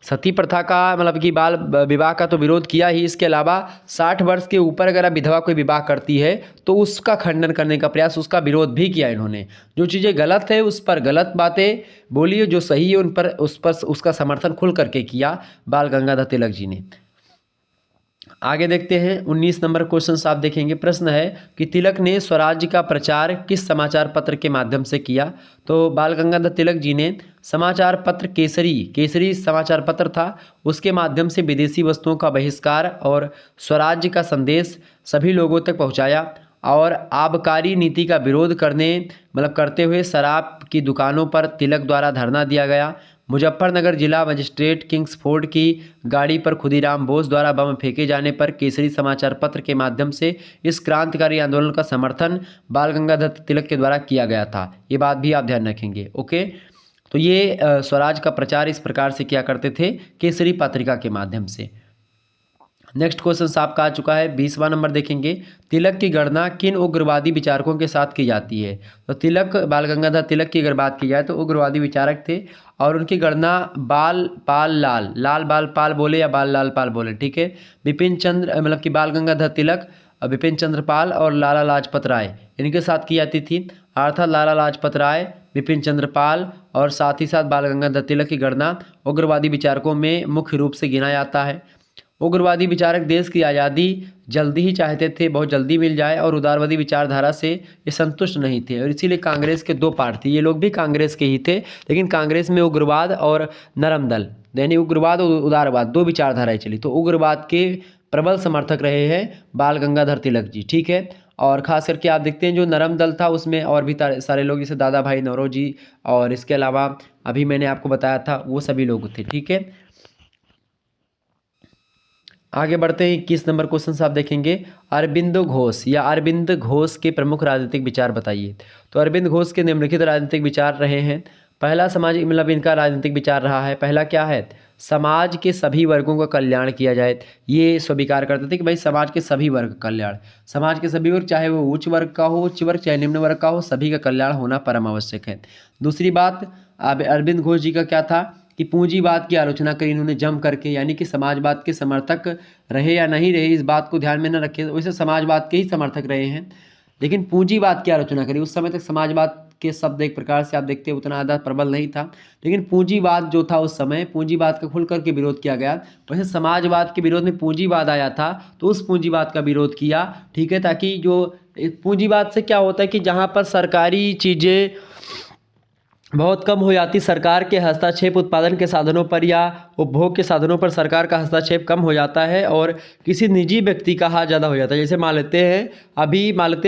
सती प्रथा का मतलब कि बाल विवाह का तो विरोध किया ही, इसके अलावा 60 वर्ष के ऊपर अगर आप विधवा कोई विवाह करती है तो उसका खंडन करने का प्रयास, उसका विरोध भी किया इन्होंने। जो चीज़ें गलत है उस पर गलत बातें बोली, जो सही है उन पर उसका समर्थन खुल करके किया बाल गंगाधर तिलक जी ने। आगे देखते हैं 19 नंबर क्वेश्चन आप देखेंगे। प्रश्न है कि तिलक ने स्वराज्य का प्रचार किस समाचार पत्र के माध्यम से किया। तो बाल गंगाधर तिलक जी ने समाचार पत्र केसरी समाचार पत्र था, उसके माध्यम से विदेशी वस्तुओं का बहिष्कार और स्वराज्य का संदेश सभी लोगों तक पहुंचाया और आबकारी नीति का विरोध करते हुए शराब की दुकानों पर तिलक द्वारा धरना दिया गया। मुजफ्फरनगर जिला मजिस्ट्रेट किंग्सफोर्ड की गाड़ी पर खुदीराम बोस द्वारा बम फेंके जाने पर केसरी समाचार पत्र के माध्यम से इस क्रांतिकारी आंदोलन का समर्थन बाल गंगाधर तिलक के द्वारा किया गया था। ये बात भी आप ध्यान रखेंगे। ओके, तो ये स्वराज का प्रचार इस प्रकार से किया करते थे, केसरी पत्रिका के माध्यम से। नेक्स्ट क्वेश्चन आपका आ चुका है 20वां नंबर देखेंगे। तिलक की गणना किन उग्रवादी विचारकों के साथ की जाती है। तो तिलक, बाल गंगाधर तिलक की अगर बात की जाए तो उग्रवादी विचारक थे और उनकी गणना बाल बाल पाल बोले या बाल लाल पाल बोले, ठीक है, बिपिन चंद्र मतलब कि बाल गंगाधर तिलक, बिपिन चंद्र पाल और लाला लाजपत राय, इनके साथ की जाती थी। अर्थात लाला लाजपत राय, बिपिन चंद्र पाल और साथ ही साथ बाल गंगाधर तिलक की गणना उग्रवादी विचारकों में मुख्य रूप से गिना जाता है। उग्रवादी विचारक देश की आज़ादी जल्दी ही चाहते थे, बहुत जल्दी मिल जाए, और उदारवादी विचारधारा से ये संतुष्ट नहीं थे और इसीलिए कांग्रेस के 2 पार्ट थे। ये लोग भी कांग्रेस के ही थे, लेकिन कांग्रेस में उग्रवाद और नरम दल यानी उग्रवाद और उदारवाद 2 विचारधाराएं चली। तो उग्रवाद के प्रबल समर्थक रहे हैं बाल गंगाधर तिलक जी, ठीक है। और ख़ास करके आप देखते हैं जो नरम दल था उसमें और भी सारे लोग, जैसे दादा भाई नौरोजी और इसके अलावा अभी मैंने आपको बताया था वो सभी लोग थे। ठीक है, आगे बढ़ते हैं। 21 नंबर क्वेश्चन से आप देखेंगे, अरबिंद घोष या अरविंद घोष के प्रमुख राजनीतिक विचार बताइए। तो अरविंद घोष के निम्नलिखित राजनीतिक विचार रहे हैं। पहला सामाजिक, मतलब इनका राजनीतिक विचार रहा है, पहला क्या है, समाज के सभी वर्गों का कल्याण किया जाए। ये स्वीकार करते थे कि भाई समाज के सभी वर्ग का कल्याण, समाज के सभी वर्ग, चाहे वो उच्च वर्ग का हो, उच्च वर्ग चाहे निम्न वर्ग का हो, सभी का कल्याण होना परम आवश्यक है। दूसरी बात अरविंद घोष जी का क्या था कि पूंजीवाद की आलोचना करी इन्होंने जम करके, यानी कि समाजवाद के समर्थक रहे या नहीं रहे इस बात को ध्यान में न रखे, वैसे समाजवाद के ही समर्थक रहे हैं, लेकिन पूंजीवाद की आलोचना करी। उस समय तक समाजवाद के शब्द एक प्रकार से आप देखते हैं उतना ज़्यादा प्रबल नहीं था, लेकिन पूंजीवाद जो था उस समय, पूंजीवाद का खुल करके विरोध किया गया। वैसे समाजवाद के विरोध में पूंजीवाद आया था, तो उस पूंजीवाद का विरोध किया। ठीक है, ताकि जो पूंजीवाद से क्या होता है कि जहाँ पर सरकारी चीज़ें बहुत कम हो जाती, सरकार के हस्तक्षेप उत्पादन के साधनों पर या उपभोग के साधनों पर सरकार का हस्तक्षेप कम हो जाता है और किसी निजी व्यक्ति का हाथ ज़्यादा हो जाता है। जैसे मान लेते हैं अब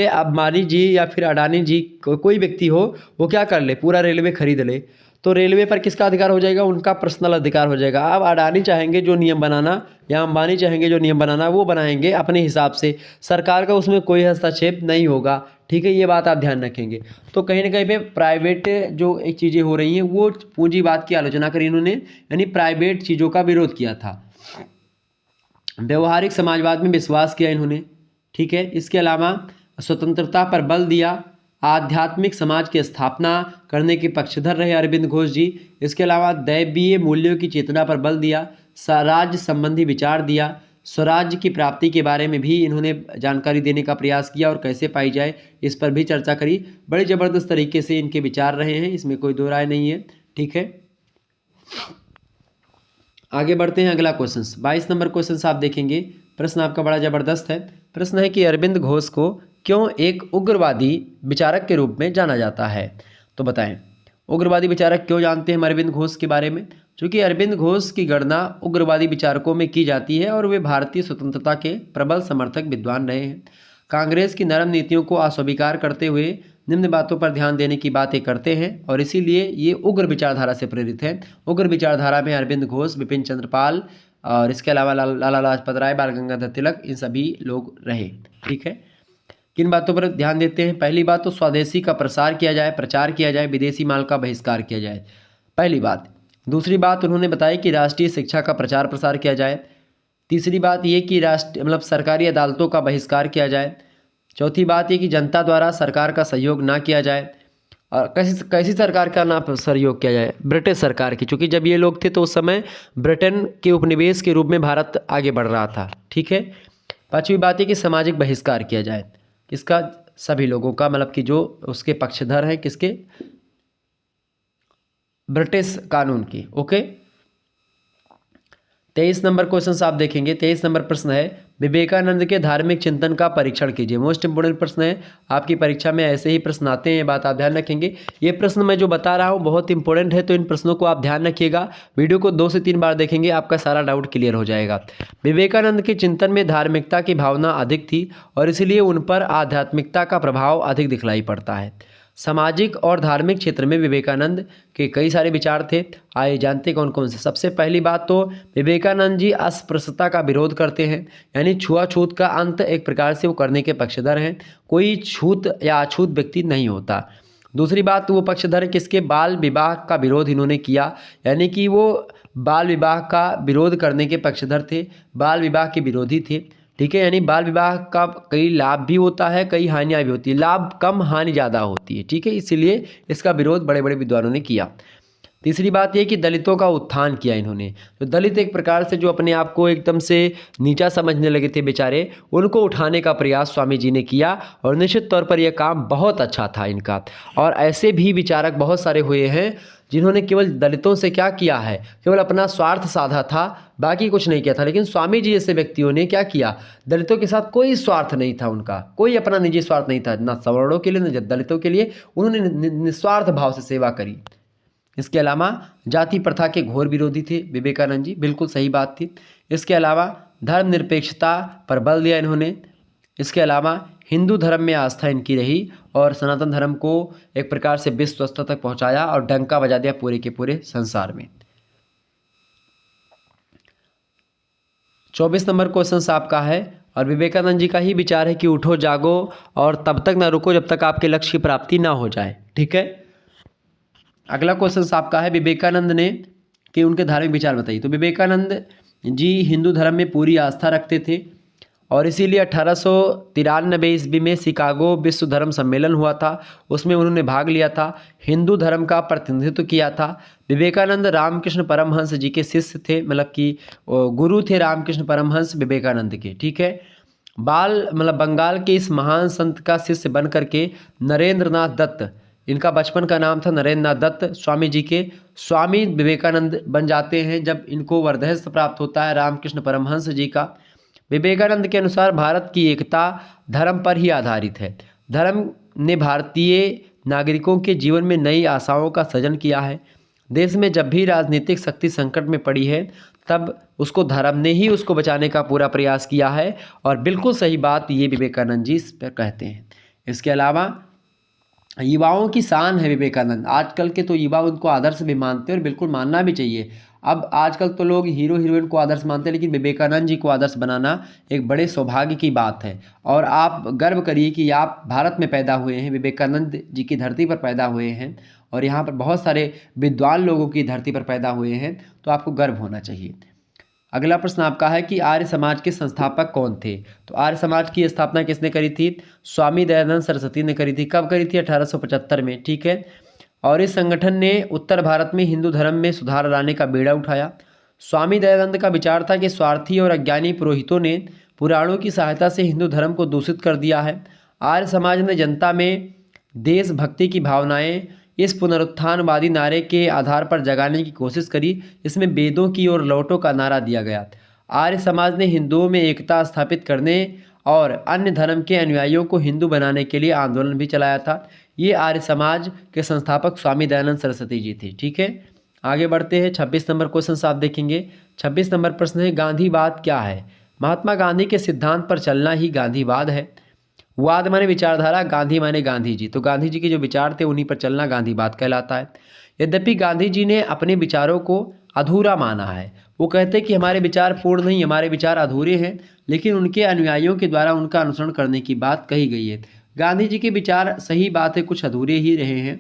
अंबानी जी या फिर अडानी जी, कोई व्यक्ति हो, वो क्या कर ले, पूरा रेलवे खरीद ले, तो रेलवे पर किसका अधिकार हो जाएगा, उनका पर्सनल अधिकार हो जाएगा। अब अडानी चाहेंगे जो नियम बनाना या अंबानी चाहेंगे जो नियम बनाना, वो बनाएंगे अपने हिसाब से, सरकार का उसमें कोई हस्तक्षेप नहीं होगा। ठीक है, ये बात आप ध्यान रखेंगे। तो कहीं ना कहीं पे प्राइवेट जो एक चीज़ें हो रही हैं वो पूंजीवाद की आलोचना करी इन्होंने, यानी प्राइवेट चीज़ों का विरोध किया था। व्यवहारिक समाजवाद में विश्वास किया इन्होंने। ठीक है, इसके अलावा स्वतंत्रता पर बल दिया, आध्यात्मिक समाज की स्थापना करने के पक्षधर रहे अरविंद घोष जी। इसके अलावा दैवीय मूल्यों की चेतना पर बल दिया, स्वराज्य संबंधी विचार दिया, स्वराज्य की प्राप्ति के बारे में भी इन्होंने जानकारी देने का प्रयास किया और कैसे पाई जाए इस पर भी चर्चा करी। बड़े ज़बरदस्त तरीके से इनके विचार रहे हैं, इसमें कोई दो राय नहीं है। ठीक है, आगे बढ़ते हैं। अगला क्वेश्चन 22 नंबर क्वेश्चन आप देखेंगे, प्रश्न आपका बड़ा ज़बरदस्त है। प्रश्न है कि अरविंद घोष को क्यों एक उग्रवादी विचारक के रूप में जाना जाता है। तो बताएं, उग्रवादी विचारक क्यों जानते हैं हम अरविंद घोष के बारे में। चूँकि अरविंद घोष की गणना उग्रवादी विचारकों में की जाती है और वे भारतीय स्वतंत्रता के प्रबल समर्थक विद्वान रहे हैं। कांग्रेस की नरम नीतियों को अस्वीकार करते हुए निम्न बातों पर ध्यान देने की बातें करते हैं और इसीलिए ये उग्र विचारधारा से प्रेरित है। उग्र विचारधारा में अरविंद घोष, बिपिन चंद्र पाल और इसके अलावा लाला लाजपत राय, बाल गंगाधर तिलक, इन सभी लोग रहे। ठीक है, किन बातों पर ध्यान देते हैं। पहली बात तो स्वदेशी का प्रसार किया जाए, प्रचार किया जाए, विदेशी माल का बहिष्कार किया जाए, पहली बात। दूसरी बात उन्होंने बताई कि राष्ट्रीय शिक्षा का प्रचार प्रसार किया जाए। तीसरी बात ये कि सरकारी अदालतों का बहिष्कार किया जाए। चौथी बात ये कि जनता द्वारा सरकार का सहयोग ना किया जाए। और कैसी सरकार का ना सहयोग किया जाए, ब्रिटिश सरकार की, क्योंकि जब ये लोग थे तो उस समय ब्रिटेन के उपनिवेश के रूप में भारत आगे बढ़ रहा था। ठीक है, पांचवी बात है कि सामाजिक बहिष्कार किया जाए, किसका, सभी लोगों का, मतलब कि जो उसके पक्षधर हैं, किसके, ब्रिटिश कानून की। ओके, 23 नंबर क्वेश्चन आप देखेंगे। 23 नंबर प्रश्न है, विवेकानंद के धार्मिक चिंतन का परीक्षण कीजिए। मोस्ट इंपोर्टेंट प्रश्न है, आपकी परीक्षा में ऐसे ही प्रश्न आते हैं, ये बात आप ध्यान रखेंगे। ये प्रश्न मैं जो बता रहा हूँ बहुत इंपॉर्टेंट है, तो इन प्रश्नों को आप ध्यान रखिएगा। वीडियो को 2 से 3 बार देखेंगे, आपका सारा डाउट क्लियर हो जाएगा। विवेकानंद के चिंतन में धार्मिकता की भावना अधिक थी और इसलिए उन पर आध्यात्मिकता का प्रभाव अधिक दिखलाई पड़ता है। सामाजिक और धार्मिक क्षेत्र में विवेकानंद के कई सारे विचार थे। आइए जानते कौन कौन से। सबसे पहली बात तो विवेकानंद जी अस्पृश्यता का विरोध करते हैं, यानी छुआछूत का अंत एक प्रकार से वो करने के पक्षधर हैं। कोई छूत या अछूत व्यक्ति नहीं होता। दूसरी बात, वो पक्षधर हैं किसके, बाल विवाह का विरोध इन्होंने किया, यानी कि वो बाल विवाह का विरोध करने के पक्षधर थे, बाल विवाह के विरोधी थे। ठीक है, यानी बाल विवाह का कई लाभ भी होता है, कई हानियाँ भी होती है, लाभ कम हानि ज़्यादा होती है। ठीक है, इसलिए इसका विरोध बड़े बड़े विद्वानों ने किया। तीसरी बात यह कि दलितों का उत्थान किया इन्होंने। तो दलित एक प्रकार से जो अपने आप को एकदम से नीचा समझने लगे थे बेचारे, उनको उठाने का प्रयास स्वामी जी ने किया और निश्चित तौर पर यह काम बहुत अच्छा था इनका। और ऐसे भी विचारक बहुत सारे हुए हैं जिन्होंने केवल दलितों से क्या किया है, केवल अपना स्वार्थ साधा था, बाकी कुछ नहीं किया था। लेकिन स्वामी जी जैसे व्यक्तियों ने क्या किया, दलितों के साथ कोई स्वार्थ नहीं था उनका, कोई अपना निजी स्वार्थ नहीं था, ना सवर्णों के लिए ना दलितों के लिए, उन्होंने निस्वार्थ भाव से सेवा करी। इसके अलावा जाति प्रथा के घोर विरोधी थे विवेकानंद जी, बिल्कुल सही बात थी। इसके अलावा धर्मनिरपेक्षता पर बल दिया इन्होंने। इसके अलावा हिंदू धर्म में आस्था इनकी रही और सनातन धर्म को एक प्रकार से विश्व स्तर तक पहुंचाया और डंका बजा दिया पूरे के पूरे संसार में। 24 नंबर क्वेश्चन आपका है और विवेकानंद जी का ही विचार है कि उठो जागो और तब तक ना रुको जब तक आपके लक्ष्य की प्राप्ति ना हो जाए। ठीक है, अगला क्वेश्चन आपका है विवेकानंद ने कि उनके धार्मिक विचार बताइए। तो विवेकानंद जी हिंदू धर्म में पूरी आस्था रखते थे और इसीलिए 1893 ईस्वी में शिकागो विश्व धर्म सम्मेलन हुआ था, उसमें उन्होंने भाग लिया था, हिंदू धर्म का प्रतिनिधित्व किया था। विवेकानंद रामकृष्ण परमहंस जी के शिष्य थे, मतलब कि गुरु थे रामकृष्ण परमहंस विवेकानंद के। ठीक है, बंगाल के इस महान संत का शिष्य बन करके नरेंद्र नाथ दत्त, इनका बचपन का नाम था नरेंद्र नाथ दत्त, स्वामी जी के स्वामी विवेकानंद बन जाते हैं जब इनको वरदहस्त प्राप्त होता है रामकृष्ण परमहंस जी का। विवेकानंद के अनुसार भारत की एकता धर्म पर ही आधारित है। धर्म ने भारतीय नागरिकों के जीवन में नई आशाओं का सृजन किया है। देश में जब भी राजनीतिक शक्ति संकट में पड़ी है तब उसको धर्म ने ही उसको बचाने का पूरा प्रयास किया है और बिल्कुल सही बात ये विवेकानंद जी इस पर कहते हैं। इसके अलावा युवाओं की शान है विवेकानंद। आजकल के तो युवा उनको आदर्श भी मानते हैं और बिल्कुल मानना भी चाहिए। अब आजकल तो लोग हीरो हीरोइन को आदर्श मानते हैं, लेकिन विवेकानंद जी को आदर्श बनाना एक बड़े सौभाग्य की बात है। और आप गर्व करिए कि आप भारत में पैदा हुए हैं, विवेकानंद जी की धरती पर पैदा हुए हैं और यहाँ पर बहुत सारे विद्वान लोगों की धरती पर पैदा हुए हैं, तो आपको गर्व होना चाहिए। अगला प्रश्न आपका है कि आर्य समाज के संस्थापक कौन थे। तो आर्य समाज की स्थापना किसने करी थी? स्वामी दयानंद सरस्वती ने करी थी। कब करी थी? 1875 में। ठीक है, और इस संगठन ने उत्तर भारत में हिंदू धर्म में सुधार लाने का बीड़ा उठाया। स्वामी दयानंद का विचार था कि स्वार्थी और अज्ञानी पुरोहितों ने पुराणों की सहायता से हिंदू धर्म को दूषित कर दिया है। आर्य समाज ने जनता में देशभक्ति की भावनाएं इस पुनरुत्थानवादी नारे के आधार पर जगाने की कोशिश करी। इसमें वेदों की ओर लौटो का नारा दिया गया। आर्य समाज ने हिंदुओं में एकता स्थापित करने और अन्य धर्म के अनुयायियों को हिंदू बनाने के लिए आंदोलन भी चलाया था। ये आर्य समाज के संस्थापक स्वामी दयानंद सरस्वती जी थे। ठीक है, आगे बढ़ते हैं। 26 नंबर क्वेश्चन आप देखेंगे। 26 नंबर प्रश्न है गांधीवाद क्या है। महात्मा गांधी के सिद्धांत पर चलना ही गांधीवाद है। वाद माने विचारधारा, गांधी माने गांधी जी, तो गांधी जी के जो विचार थे उन्हीं पर चलना गांधीवाद कहलाता है। यद्यपि गांधी जी ने अपने विचारों को अधूरा माना है। वो कहते हैं कि हमारे विचार पूर्ण नहीं, हमारे विचार अधूरे हैं, लेकिन उनके अनुयायियों के द्वारा उनका अनुसरण करने की बात कही गई है। गांधी जी के विचार सही बात है, कुछ अधूरे ही रहे हैं।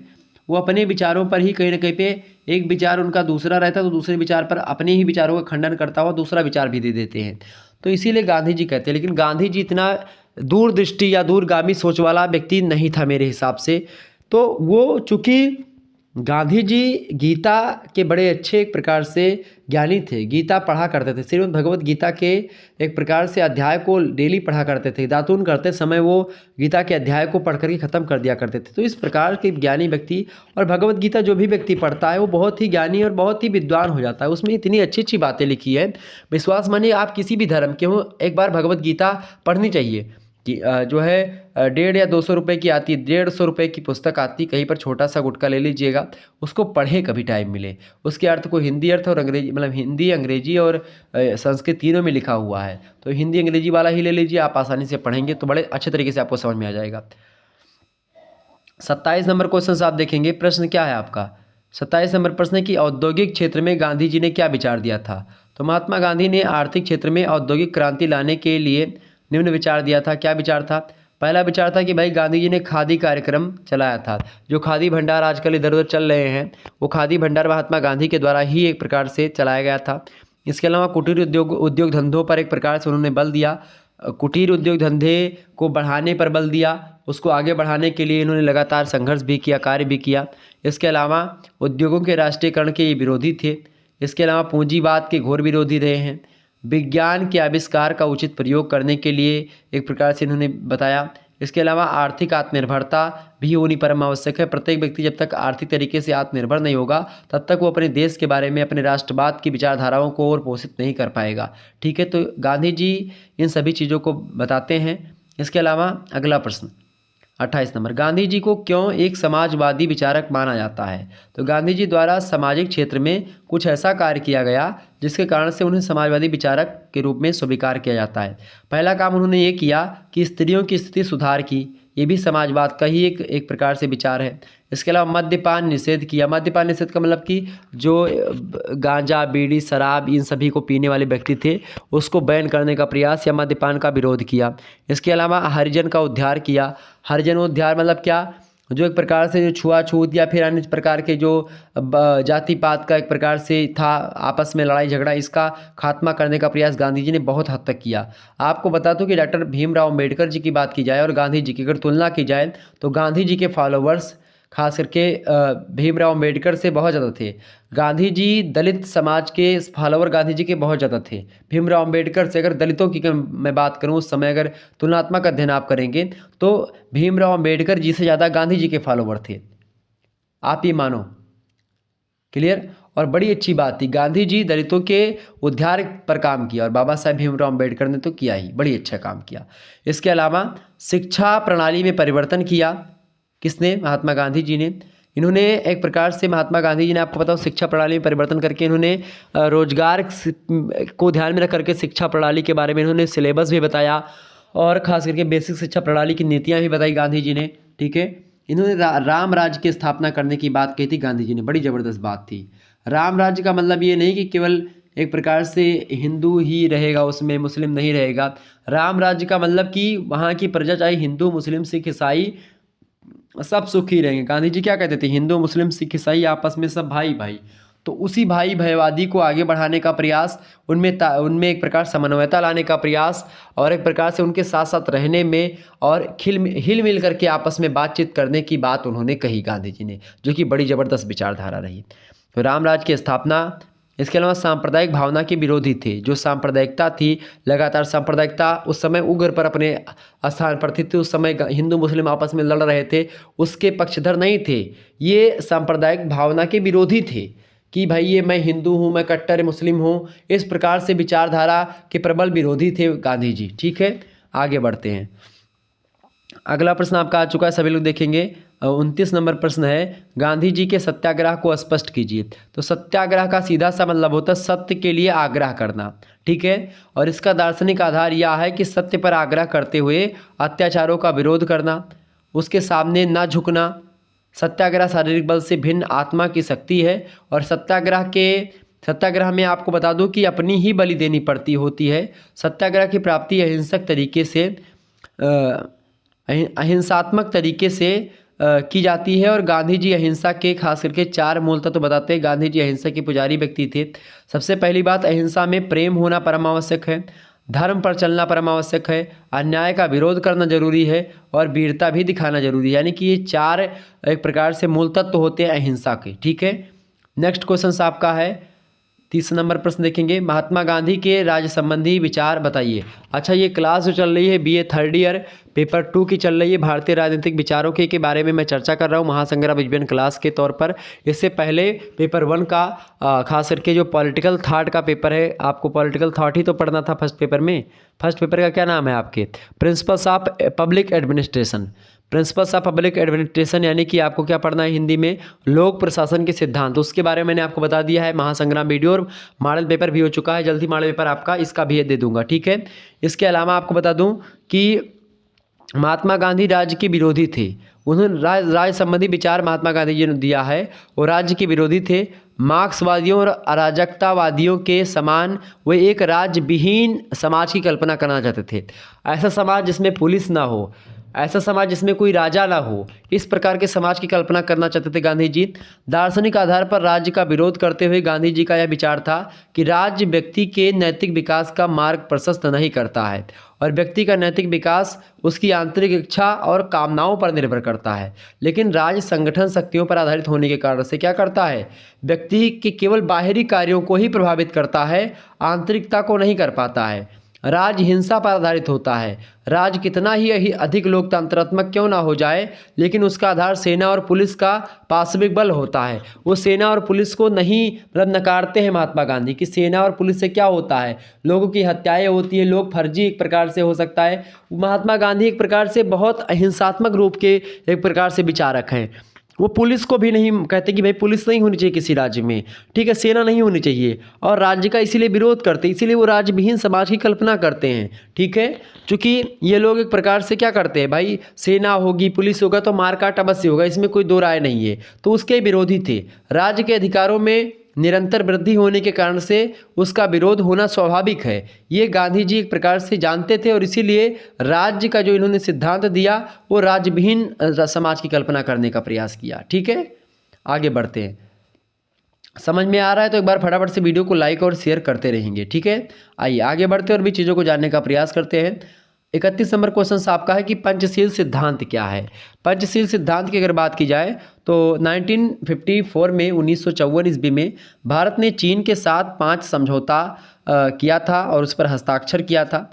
वो अपने विचारों पर ही कहीं ना कहीं पे एक विचार उनका दूसरा रहता है तो दूसरे विचार पर अपने ही विचारों का खंडन करता हुआ दूसरा विचार भी दे देते हैं, तो इसीलिए गांधी जी कहते हैं। लेकिन गांधी जी इतना दूरदृष्टि या दूरगामी सोच वाला व्यक्ति नहीं था मेरे हिसाब से। तो वो चूँकि गांधी जी गीता के बड़े अच्छे एक प्रकार से ज्ञानी थे, गीता पढ़ा करते थे, श्रीमद् भगवत गीता के एक प्रकार से अध्याय को डेली पढ़ा करते थे। दातून करते समय वो गीता के अध्याय को पढ़ करके ख़त्म कर दिया करते थे। तो इस प्रकार के ज्ञानी व्यक्ति, और भगवत गीता जो भी व्यक्ति पढ़ता है वो बहुत ही ज्ञानी और बहुत ही विद्वान हो जाता है। उसमें इतनी अच्छी अच्छी बातें लिखी है, विश्वास मानिए आप किसी भी धर्म के हो एक बार भगवत गीता पढ़नी चाहिए। कि जो है 150 या 200 रुपये की आती है, 150 रुपये की पुस्तक आती, कहीं पर छोटा सा गुटका ले लीजिएगा, उसको पढ़ें कभी टाइम मिले। उसके अर्थ को हिंदी अर्थ और अंग्रेजी, मतलब हिंदी अंग्रेजी और संस्कृत तीनों में लिखा हुआ है, तो हिंदी अंग्रेजी वाला ही ले लीजिए, आप आसानी से पढ़ेंगे तो बड़े अच्छे तरीके से आपको समझ में आ जाएगा। 27 नंबर क्वेश्चन आप देखेंगे। प्रश्न क्या है आपका? 27 नंबर प्रश्न है कि औद्योगिक क्षेत्र में गांधी जी ने क्या विचार दिया था। तो महात्मा गांधी ने आर्थिक क्षेत्र में औद्योगिक क्रांति लाने के लिए निम्न विचार दिया था। क्या विचार था? पहला विचार था कि भाई गांधी जी ने खादी कार्यक्रम चलाया था। जो खादी भंडार आजकल इधर उधर चल रहे हैं, वो खादी भंडार महात्मा गांधी के द्वारा ही एक प्रकार से चलाया गया था। इसके अलावा कुटीर उद्योग धंधों पर एक प्रकार से उन्होंने बल दिया, कुटीर उद्योग धंधे को बढ़ाने पर बल दिया। उसको आगे बढ़ाने के लिए इन्होंने लगातार संघर्ष भी किया, कार्य भी किया। इसके अलावा उद्योगों के राष्ट्रीयकरण के ये विरोधी थे। इसके अलावा पूंजीवाद के घोर विरोधी रहे हैं। विज्ञान के आविष्कार का उचित प्रयोग करने के लिए एक प्रकार से इन्होंने बताया। इसके अलावा आर्थिक आत्मनिर्भरता भी होनी परम आवश्यक है। प्रत्येक व्यक्ति जब तक आर्थिक तरीके से आत्मनिर्भर नहीं होगा तब तक वो अपने देश के बारे में, अपने राष्ट्रवाद की विचारधाराओं को और पोषित नहीं कर पाएगा। ठीक है, तो गांधी जी इन सभी चीज़ों को बताते हैं। इसके अलावा अगला प्रश्न 28 नंबर, गांधी जी को क्यों एक समाजवादी विचारक माना जाता है। तो गांधी जी द्वारा सामाजिक क्षेत्र में कुछ ऐसा कार्य किया गया जिसके कारण से उन्हें समाजवादी विचारक के रूप में स्वीकार किया जाता है। पहला काम उन्होंने ये किया कि स्त्रियों की स्थिति सुधार की, ये भी समाजवाद का ही एक प्रकार से विचार है। इसके अलावा मद्यपान निषेध किया। मद्यपान निषेध का मतलब कि जो गांजा, बीड़ी, शराब इन सभी को पीने वाले व्यक्ति थे उसको बैन करने का प्रयास या मद्यपान का विरोध किया। इसके अलावा हरिजन का उद्धार किया। हरिजन उद्धार मतलब क्या, जो एक प्रकार से जो छुआछूत या फिर अन्य प्रकार के जो जाति पात का एक प्रकार से था, आपस में लड़ाई झगड़ा, इसका खात्मा करने का प्रयास गांधी जी ने बहुत हद तक किया। आपको बता दूं कि डॉक्टर भीमराव अम्बेडकर जी की बात की जाए और गांधी जी की अगर तुलना की जाए तो गांधी जी के फॉलोवर्स खास करके भीमराव अम्बेडकर से बहुत ज़्यादा थे। गांधी जी दलित समाज के फॉलोवर गांधी जी के बहुत ज़्यादा थे। भीमराव अम्बेडकर से अगर दलितों की मैं बात करूं, उस समय अगर तुलनात्मक अध्ययन आप करेंगे तो भीमराव अम्बेडकर जी से ज़्यादा गांधी जी के फॉलोवर थे। आप ये मानो। क्लियर। और बड़ी अच्छी बात थी, गांधी जी दलितों के उद्धार पर काम किया और बाबा साहेब भीमराव अम्बेडकर ने तो किया ही, बड़ी अच्छा काम किया। इसके अलावा शिक्षा प्रणाली में परिवर्तन किया। किसने? महात्मा गांधी जी ने। इन्होंने एक प्रकार से, महात्मा गांधी जी ने, आपको बताओ, शिक्षा प्रणाली में परिवर्तन करके इन्होंने रोजगार को ध्यान में रख करके शिक्षा प्रणाली के बारे में इन्होंने सिलेबस भी बताया और खास करके बेसिक शिक्षा प्रणाली की नीतियाँ भी बताई गांधी जी ने। ठीक है। इन्होंने राम राज्य की स्थापना करने की बात कही थी गांधी जी ने, बड़ी ज़बरदस्त बात थी। राम राज्य का मतलब ये नहीं कि केवल एक प्रकार से हिंदू ही रहेगा उसमें, मुस्लिम नहीं रहेगा। राम राज्य का मतलब कि वहाँ की प्रजा चाहे हिंदू, मुस्लिम, सिख, ईसाई सब सुखी रहेंगे। गांधी जी क्या कहते थे? हिंदू, मुस्लिम, सिख, ईसाई आपस में सब भाई भाई। तो उसी भाई भयवादी को आगे बढ़ाने का प्रयास, उनमें एक प्रकार समन्वयता लाने का प्रयास और एक प्रकार से उनके साथ साथ रहने में और हिल मिल करके आपस में बातचीत करने की बात उन्होंने कही गांधी जी ने, जो कि बड़ी ज़बरदस्त विचारधारा रही। तो राम राज्य की स्थापना। इसके अलावा सांप्रदायिक भावना के विरोधी थे। जो सांप्रदायिकता थी, लगातार सांप्रदायिकता उस समय उग्र पर अपने स्थान पर थी। उस समय हिंदू मुस्लिम आपस में लड़ रहे थे, उसके पक्षधर नहीं थे। ये सांप्रदायिक भावना के विरोधी थे कि भाई ये मैं हिंदू हूँ, मैं कट्टर मुस्लिम हूँ, इस प्रकार से विचारधारा के प्रबल विरोधी थे गांधी जी। ठीक है, आगे बढ़ते हैं। अगला प्रश्न आपका आ चुका है, सभी लोग देखेंगे। 29 नंबर प्रश्न है, गांधी जी के सत्याग्रह को स्पष्ट कीजिए। तो सत्याग्रह का सीधा सा मतलब होता है सत्य के लिए आग्रह करना। ठीक है। और इसका दार्शनिक आधार यह है कि सत्य पर आग्रह करते हुए अत्याचारों का विरोध करना, उसके सामने ना झुकना। सत्याग्रह शारीरिक बल से भिन्न आत्मा की शक्ति है और सत्याग्रह में आपको बता दूं कि अपनी ही बलि देनी पड़ती होती है। सत्याग्रह की प्राप्ति अहिंसक तरीके से, अहिंसात्मक तरीके से की जाती है और गांधी जी अहिंसा के खास करके 4 मूल तत्व बताते हैं। गांधी जी अहिंसा के पुजारी व्यक्ति थे। सबसे पहली बात, अहिंसा में प्रेम होना परम आवश्यक है, धर्म पर चलना परम आवश्यक है, अन्याय का विरोध करना जरूरी है और वीरता भी दिखाना जरूरी है। यानी कि ये 4 एक प्रकार से मूल तत्व होते हैं अहिंसा के। ठीक है। नेक्स्ट क्वेश्चन आपका है 30 नंबर प्रश्न देखेंगे, महात्मा गांधी के राज्य संबंधी विचार बताइए। अच्छा, ये क्लास जो चल रही है BA थर्ड ईयर पेपर 2 की चल रही है, भारतीय राजनीतिक विचारों के बारे में मैं चर्चा कर रहा हूँ महासंग्राम विज्ञान क्लास के तौर पर। इससे पहले पेपर 1 का खास करके जो पॉलिटिकल थॉट का पेपर है, आपको पॉलिटिकल थॉट ही तो पढ़ना था फर्स्ट पेपर में। फर्स्ट पेपर का क्या नाम है आपके? Principles of public administration. Principles of public administration यानी कि आपको क्या पढ़ना है हिंदी में? लोक प्रशासन के सिद्धांत। उसके बारे में मैंने आपको बता दिया है महासंग्राम वीडियो, और मॉडल पेपर भी हो चुका है। जल्दी मॉडल पेपर आपका इसका भी दे दूंगा। ठीक है। इसके अलावा आपको बता दूं कि महात्मा गांधी राज्य के विरोधी थे। उन्होंने राज्य संबंधी विचार महात्मा गांधी जी ने दिया है, वो राज्य के विरोधी थे। मार्क्सवादियों और अराजकतावादियों के समान वे एक राज्य विहीन समाज की कल्पना करना चाहते थे। ऐसा समाज जिसमें पुलिस ना हो, ऐसा समाज जिसमें कोई राजा ना हो, इस प्रकार के समाज की कल्पना करना चाहते थे गांधी जी। दार्शनिक आधार पर राज्य का विरोध करते हुए गांधी जी का यह विचार था कि राज्य व्यक्ति के नैतिक विकास का मार्ग प्रशस्त नहीं करता है और व्यक्ति का नैतिक विकास उसकी आंतरिक इच्छा और कामनाओं पर निर्भर करता है। लेकिन राज्य संगठन शक्तियों पर आधारित होने के कारण से क्या करता है? व्यक्ति के केवल बाहरी कार्यों को ही प्रभावित करता है, आंतरिकता को नहीं कर पाता है। राज्य हिंसा पर आधारित होता है। राज्य कितना ही अधिक लोकतंत्रात्मक क्यों ना हो जाए, लेकिन उसका आधार सेना और पुलिस का पाशविक बल होता है। वो सेना और पुलिस को नहीं नकारते हैं महात्मा गांधी कि सेना और पुलिस से क्या होता है, लोगों की हत्याएं होती है, लोग फर्जी एक प्रकार से हो सकता है। महात्मा गांधी एक प्रकार से बहुत अहिंसात्मक रूप के एक प्रकार से विचारक हैं। वो पुलिस को भी नहीं कहते कि भाई पुलिस नहीं होनी चाहिए किसी राज्य में, ठीक है, सेना नहीं होनी चाहिए, और राज्य का इसीलिए विरोध करते हैं, इसीलिए वो राज्यविहीन समाज की कल्पना करते हैं, ठीक है। क्योंकि ये लोग एक प्रकार से क्या करते हैं भाई, सेना होगी पुलिस होगा तो मारकाट अवश्य होगा, इसमें कोई दो राय नहीं है, तो उसके विरोधी थे। राज्य के अधिकारों में निरंतर वृद्धि होने के कारण से उसका विरोध होना स्वाभाविक है, ये गांधी जी एक प्रकार से जानते थे, और इसीलिए राज्य का जो इन्होंने सिद्धांत दिया वो राज्यविहीन समाज की कल्पना करने का प्रयास किया, ठीक है। आगे बढ़ते हैं, समझ में आ रहा है तो एक बार फटाफट से वीडियो को लाइक और शेयर करते रहेंगे, ठीक है। आइए आगे बढ़ते हैं और भी चीज़ों को जानने का प्रयास करते हैं। 31 नंबर क्वेश्चन आपका है कि पंचशील सिद्धांत क्या है। पंचशील सिद्धांत की अगर बात की जाए तो 1954 में 1954 ईस्वी में भारत ने चीन के साथ 5 समझौता किया था और उस पर हस्ताक्षर किया था,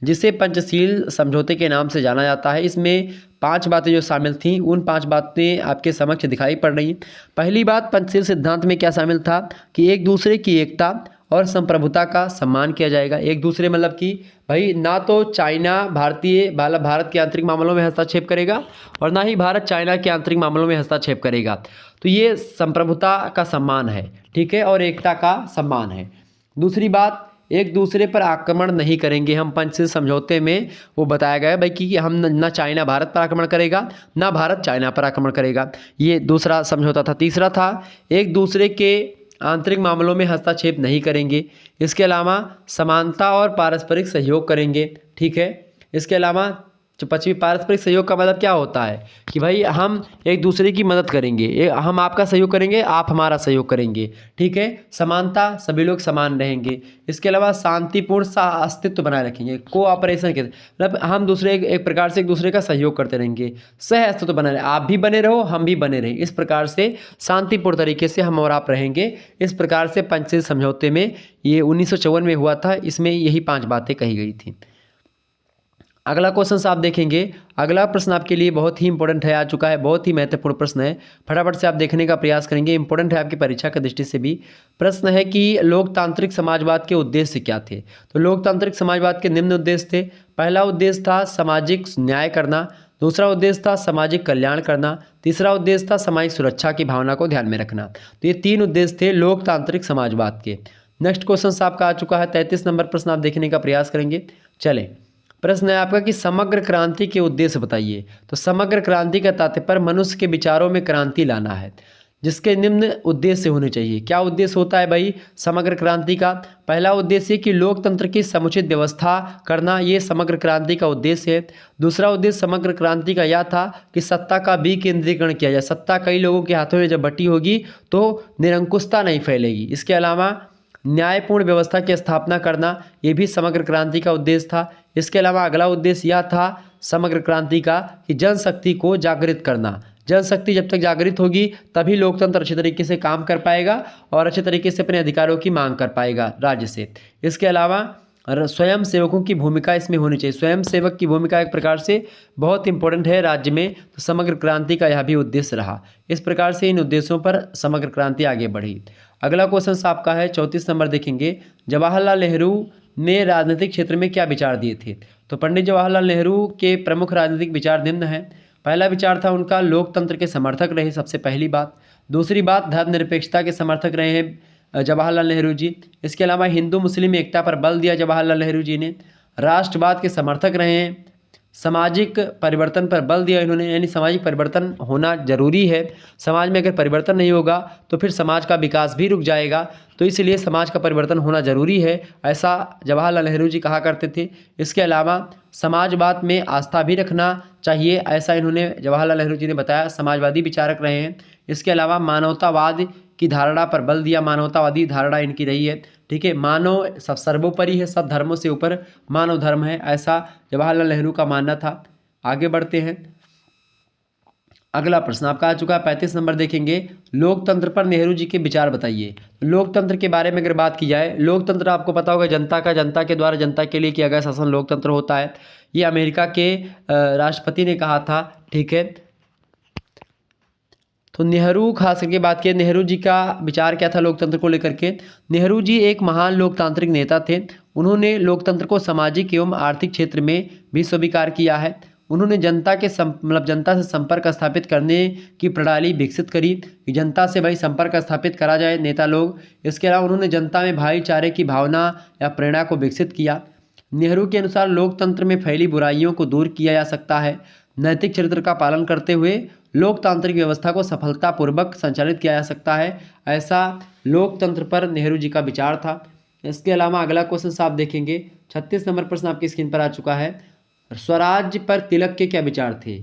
जिसे पंचशील समझौते के नाम से जाना जाता है। इसमें 5 बातें जो शामिल थीं उन 5 बातें आपके समक्ष दिखाई पड़ रही हैं। पहली बात, पंचशील सिद्धांत में क्या शामिल था कि एक दूसरे की एकता और संप्रभुता का सम्मान किया जाएगा। एक दूसरे मतलब कि भाई ना तो चाइना भारत के आंतरिक मामलों में हस्तक्षेप करेगा और ना ही भारत चाइना के आंतरिक मामलों में हस्तक्षेप करेगा, तो ये संप्रभुता का सम्मान है, ठीक है, और एकता का सम्मान है। दूसरी बात, एक दूसरे पर आक्रमण नहीं करेंगे हम। पंचशील समझौते में वो बताया गया है भाई कि हम ना चाइना भारत पर आक्रमण करेगा ना भारत चाइना पर आक्रमण करेगा, ये दूसरा समझौता था। तीसरा था, एक दूसरे के आंतरिक मामलों में हस्तक्षेप नहीं करेंगे। इसके अलावा समानता और पारस्परिक सहयोग करेंगे, ठीक है। इसके अलावा जो पश्चिमी पारस्परिक सहयोग का मतलब क्या होता है कि भाई हम एक दूसरे की मदद करेंगे, हम आपका सहयोग करेंगे आप हमारा सहयोग करेंगे, ठीक है। समानता, सभी लोग समान रहेंगे। इसके अलावा शांतिपूर्ण सा अस्तित्व बनाए रखेंगे, कोऑपरेशन के मतलब हम दूसरे एक प्रकार से एक दूसरे का सहयोग करते रहेंगे, सह अस्तित्व बनाए, आप भी बने रहो हम भी बने रहें, इस प्रकार से शांतिपूर्ण तरीके से हम और आप रहेंगे। इस प्रकार से पंचशील समझौते में ये 1954 में हुआ था, इसमें यही 5 बातें कही गई थी। अगला क्वेश्चन आप देखेंगे, अगला प्रश्न आपके लिए बहुत ही इंपॉर्टेंट है, आ चुका है, बहुत ही महत्वपूर्ण प्रश्न है, फटाफट से आप देखने का प्रयास करेंगे, इंपॉर्टेंट है आपकी परीक्षा की दृष्टि से भी। प्रश्न है कि लोकतांत्रिक समाजवाद के उद्देश्य क्या थे। तो लोकतांत्रिक समाजवाद के निम्न उद्देश्य थे। पहला उद्देश्य था सामाजिक न्याय करना, दूसरा उद्देश्य था सामाजिक कल्याण करना, तीसरा उद्देश्य था सामाजिक सुरक्षा की भावना को ध्यान में रखना। तो ये 3 उद्देश्य थे लोकतांत्रिक समाजवाद के। नेक्स्ट क्वेश्चन आपका आ चुका है, 33 नंबर प्रश्न आप देखने का प्रयास करेंगे। चलें, प्रश्न है आपका कि समग्र क्रांति के उद्देश्य बताइए। तो समग्र क्रांति का तात्पर्य मनुष्य के विचारों में क्रांति लाना है, जिसके निम्न उद्देश्य होने चाहिए। क्या उद्देश्य होता है भाई समग्र क्रांति का? पहला उद्देश्य कि लोकतंत्र की समुचित व्यवस्था करना, ये समग्र क्रांति का उद्देश्य है। दूसरा उद्देश्य समग्र क्रांति का यह था कि सत्ता का विकेंद्रीकरण किया जाए, सत्ता कई लोगों के हाथों में जब बटी होगी तो निरंकुशता नहीं फैलेगी। इसके अलावा न्यायपूर्ण व्यवस्था की स्थापना करना, ये भी समग्र क्रांति का उद्देश्य था। इसके अलावा अगला उद्देश्य यह था समग्र क्रांति का कि जनशक्ति को जागृत करना। जनशक्ति जब तक जागृत होगी तभी लोकतंत्र अच्छे तरीके से काम कर पाएगा और अच्छे तरीके से अपने अधिकारों की मांग कर पाएगा राज्य से। इसके अलावा स्वयं सेवकों की भूमिका इसमें होनी चाहिए। स्वयं सेवक की भूमिका एक प्रकार से बहुत इंपॉर्टेंट है राज्य में, तो समग्र क्रांति का यह भी उद्देश्य रहा। इस प्रकार से इन उद्देश्यों पर समग्र क्रांति आगे बढ़ी। अगला क्वेश्चन आपका है 34 नंबर देखेंगे, जवाहरलाल नेहरू ने राजनीतिक क्षेत्र में क्या विचार दिए थे। तो पंडित जवाहरलाल नेहरू के प्रमुख राजनीतिक विचार निम्न हैं। पहला विचार था उनका लोकतंत्र के समर्थक रहे, सबसे पहली बात। दूसरी बात धर्मनिरपेक्षता के समर्थक रहे हैं जवाहरलाल नेहरू जी। इसके अलावा हिंदू मुस्लिम एकता पर बल दिया जवाहरलाल नेहरू जी ने। राष्ट्रवाद के समर्थक रहे हैं। सामाजिक परिवर्तन पर बल दिया इन्होंने, यानी सामाजिक परिवर्तन होना जरूरी है। समाज में अगर परिवर्तन नहीं होगा तो फिर समाज का विकास भी रुक जाएगा, तो इसलिए समाज का परिवर्तन होना जरूरी है, ऐसा जवाहरलाल नेहरू जी कहा करते थे। इसके अलावा समाजवाद में आस्था भी रखना चाहिए, ऐसा इन्होंने जवाहरलाल नेहरू जी ने बताया। समाजवादी विचारक रहे हैं। इसके अलावा मानवतावाद की धारणा पर बल दिया, मानवतावादी धारणा इनकी रही है। ठीक है, मानव सब सर्वोपरि है, सब धर्मों से ऊपर मानव धर्म है, ऐसा जवाहरलाल नेहरू का मानना था। आगे बढ़ते हैं, अगला प्रश्न आपका आ चुका है 35 नंबर देखेंगे, लोकतंत्र पर नेहरू जी के विचार बताइए। लोकतंत्र के बारे में अगर बात की जाए, लोकतंत्र आपको पता होगा जनता के द्वारा जनता के लिए किया गया शासन लोकतंत्र होता है। ये अमेरिका के राष्ट्रपति ने कहा था। ठीक है, तो नेहरू खास करके बात किया, नेहरू जी का विचार क्या था लोकतंत्र को लेकर के। नेहरू जी एक महान लोकतांत्रिक नेता थे। उन्होंने लोकतंत्र को सामाजिक एवं आर्थिक क्षेत्र में भी स्वीकार किया है। उन्होंने जनता के जनता से संपर्क स्थापित करने की प्रणाली विकसित करी कि जनता से भाई संपर्क स्थापित करा जाए नेता लोग। इसके अलावा उन्होंने जनता में भाईचारे की भावना या प्रेरणा को विकसित किया। नेहरू के अनुसार लोकतंत्र में फैली बुराइयों को दूर किया जा सकता है। नैतिक चरित्र का पालन करते हुए लोकतांत्रिक व्यवस्था को सफलतापूर्वक संचालित किया जा सकता है, ऐसा लोकतंत्र पर नेहरू जी का विचार था। इसके अलावा अगला क्वेश्चन आप देखेंगे, 36 नंबर प्रश्न आपकी स्क्रीन पर आ चुका है। स्वराज पर तिलक के क्या विचार थे?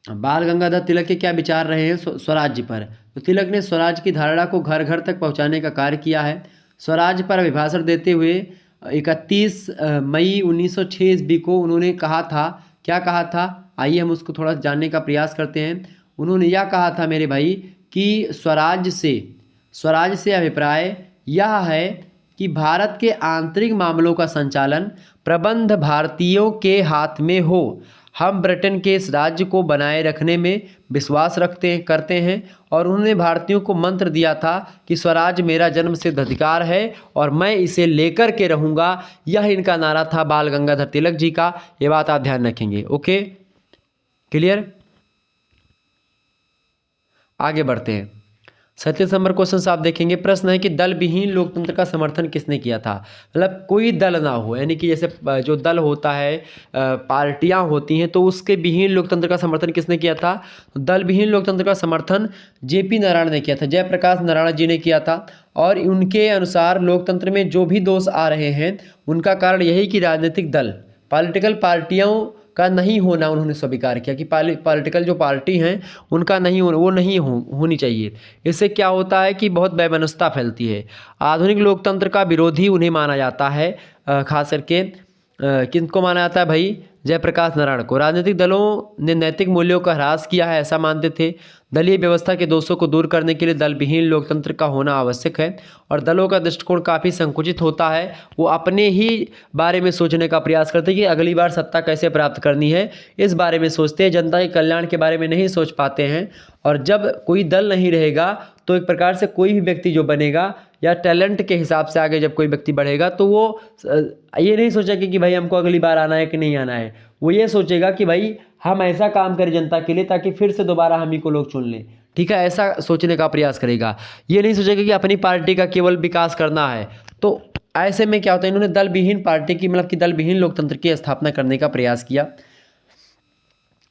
बाल गंगाधर तिलक के क्या विचार रहे हैं स्वराज्य पर? तो तिलक ने स्वराज की धारणा को घर घर तक पहुंचाने का कार्य किया है। स्वराज पर अभिभाषण देते हुए 31 मई 1906 ईस्वी को उन्होंने कहा था, क्या कहा था? आइए हम उसको थोड़ा जानने का प्रयास करते हैं। उन्होंने यह कहा था मेरे भाई कि स्वराज से अभिप्राय यह है कि भारत के आंतरिक मामलों का संचालन प्रबंध भारतीयों के हाथ में हो। हम ब्रिटेन के इस राज्य को बनाए रखने में विश्वास करते हैं और उन्होंने भारतीयों को मंत्र दिया था कि स्वराज मेरा जन्मसिद्ध अधिकार है और मैं इसे लेकर के रहूँगा। यह इनका नारा था बाल गंगाधर तिलक जी का। ये बात आप ध्यान रखेंगे। Okay, clear? आगे बढ़ते हैं। 37 नंबर क्वेश्चन आप देखेंगे। प्रश्न है कि दल विहीन लोकतंत्र का समर्थन किसने किया था? मतलब कोई दल ना हो, यानी कि जैसे जो दल होता है, पार्टियां होती हैं, तो उसके विहीन लोकतंत्र का समर्थन किसने किया था? दल विहीन लोकतंत्र का समर्थन जेपी नारायण ने किया था, जयप्रकाश नारायण जी ने किया था। और उनके अनुसार लोकतंत्र में जो भी दोष आ रहे हैं उनका कारण यही कि राजनीतिक दल, पॉलिटिकल पार्टियों का नहीं होना उन्होंने स्वीकार किया कि पॉलिटिकल जो पार्टी हैं उनका नहीं होनी चाहिए। इससे क्या होता है कि बहुत वैमनस्यता फैलती है। आधुनिक लोकतंत्र का विरोधी उन्हें माना जाता है, खास करके किनको माना जाता है भाई? जयप्रकाश नारायण को। राजनीतिक दलों ने नैतिक मूल्यों का ह्रास किया है, ऐसा मानते थे। दलीय व्यवस्था के दोषों को दूर करने के लिए दल विहीन लोकतंत्र का होना आवश्यक है और दलों का दृष्टिकोण काफ़ी संकुचित होता है। वो अपने ही बारे में सोचने का प्रयास करते हैं कि अगली बार सत्ता कैसे प्राप्त करनी है, इस बारे में सोचते हैं। जनता के कल्याण के बारे में नहीं सोच पाते हैं। और जब कोई दल नहीं रहेगा तो एक प्रकार से कोई भी व्यक्ति जो बनेगा या टैलेंट के हिसाब से आगे जब कोई व्यक्ति बढ़ेगा तो वो ये नहीं सोचेगा कि भाई हमको अगली बार आना है कि नहीं आना है। वो ये सोचेगा कि भाई हम ऐसा काम करें जनता के लिए ताकि फिर से दोबारा हम ही को लोग चुन लें। ठीक है, ऐसा सोचने का प्रयास करेगा। ये नहीं सोचेगा कि अपनी पार्टी का केवल विकास करना है। तो ऐसे में क्या होता है, इन्होंने दल विहीन पार्टी की मतलब कि दल विहीन लोकतंत्र की स्थापना करने का प्रयास किया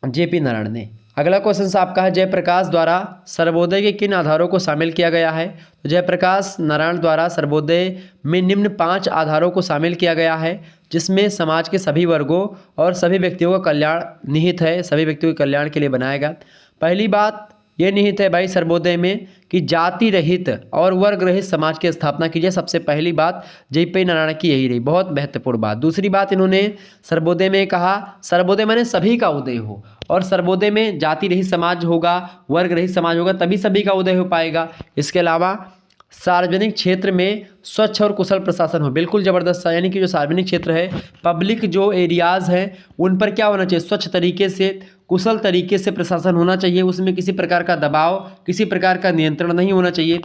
जेपी नारायण ने। अगला क्वेश्चन आपका है, जयप्रकाश द्वारा सर्वोदय के किन आधारों को शामिल किया गया है? तो जयप्रकाश नारायण द्वारा सर्वोदय में निम्न 5 आधारों को शामिल किया गया है, जिसमें समाज के सभी वर्गों और सभी व्यक्तियों का कल्याण निहित है, सभी व्यक्तियों के कल्याण के लिए बनाया गया। पहली बात ये निहित है भाई सर्वोदय में कि जाति रहित और वर्ग रहित समाज की स्थापना कीजिए। सबसे पहली बात जेपी नारायण की यही रही, बहुत महत्वपूर्ण बात। दूसरी बात इन्होंने सर्वोदय में कहा, सर्वोदय माने सभी का उदय हो, और सर्वोदय में जाति रहित समाज होगा, वर्ग रहित समाज होगा, तभी सभी का उदय हो पाएगा। इसके अलावा सार्वजनिक क्षेत्र में स्वच्छ और कुशल प्रशासन हो, बिल्कुल ज़बरदस्त। यानी कि जो सार्वजनिक क्षेत्र है, पब्लिक जो एरियाज़ हैं, उन पर क्या होना चाहिए? स्वच्छ तरीके से, कुशल तरीके से प्रशासन होना चाहिए। उसमें किसी प्रकार का दबाव, किसी प्रकार का नियंत्रण नहीं होना चाहिए।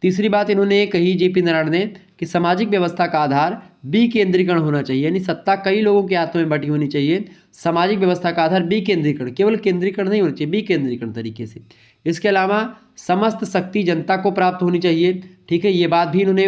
तीसरी बात इन्होंने कही जेपी नारायण ने कि सामाजिक व्यवस्था का आधार विकेंद्रीकरण होना चाहिए, यानी सत्ता कई लोगों के हाथों में बटी होनी चाहिए। सामाजिक व्यवस्था का आधार विकेंद्रीकरण, केवल केंद्रीकरण नहीं होना चाहिए, विकेंद्रीकरण तरीके से। इसके अलावा समस्त शक्ति जनता को प्राप्त होनी चाहिए। ठीक है, ये बात भी इन्होंने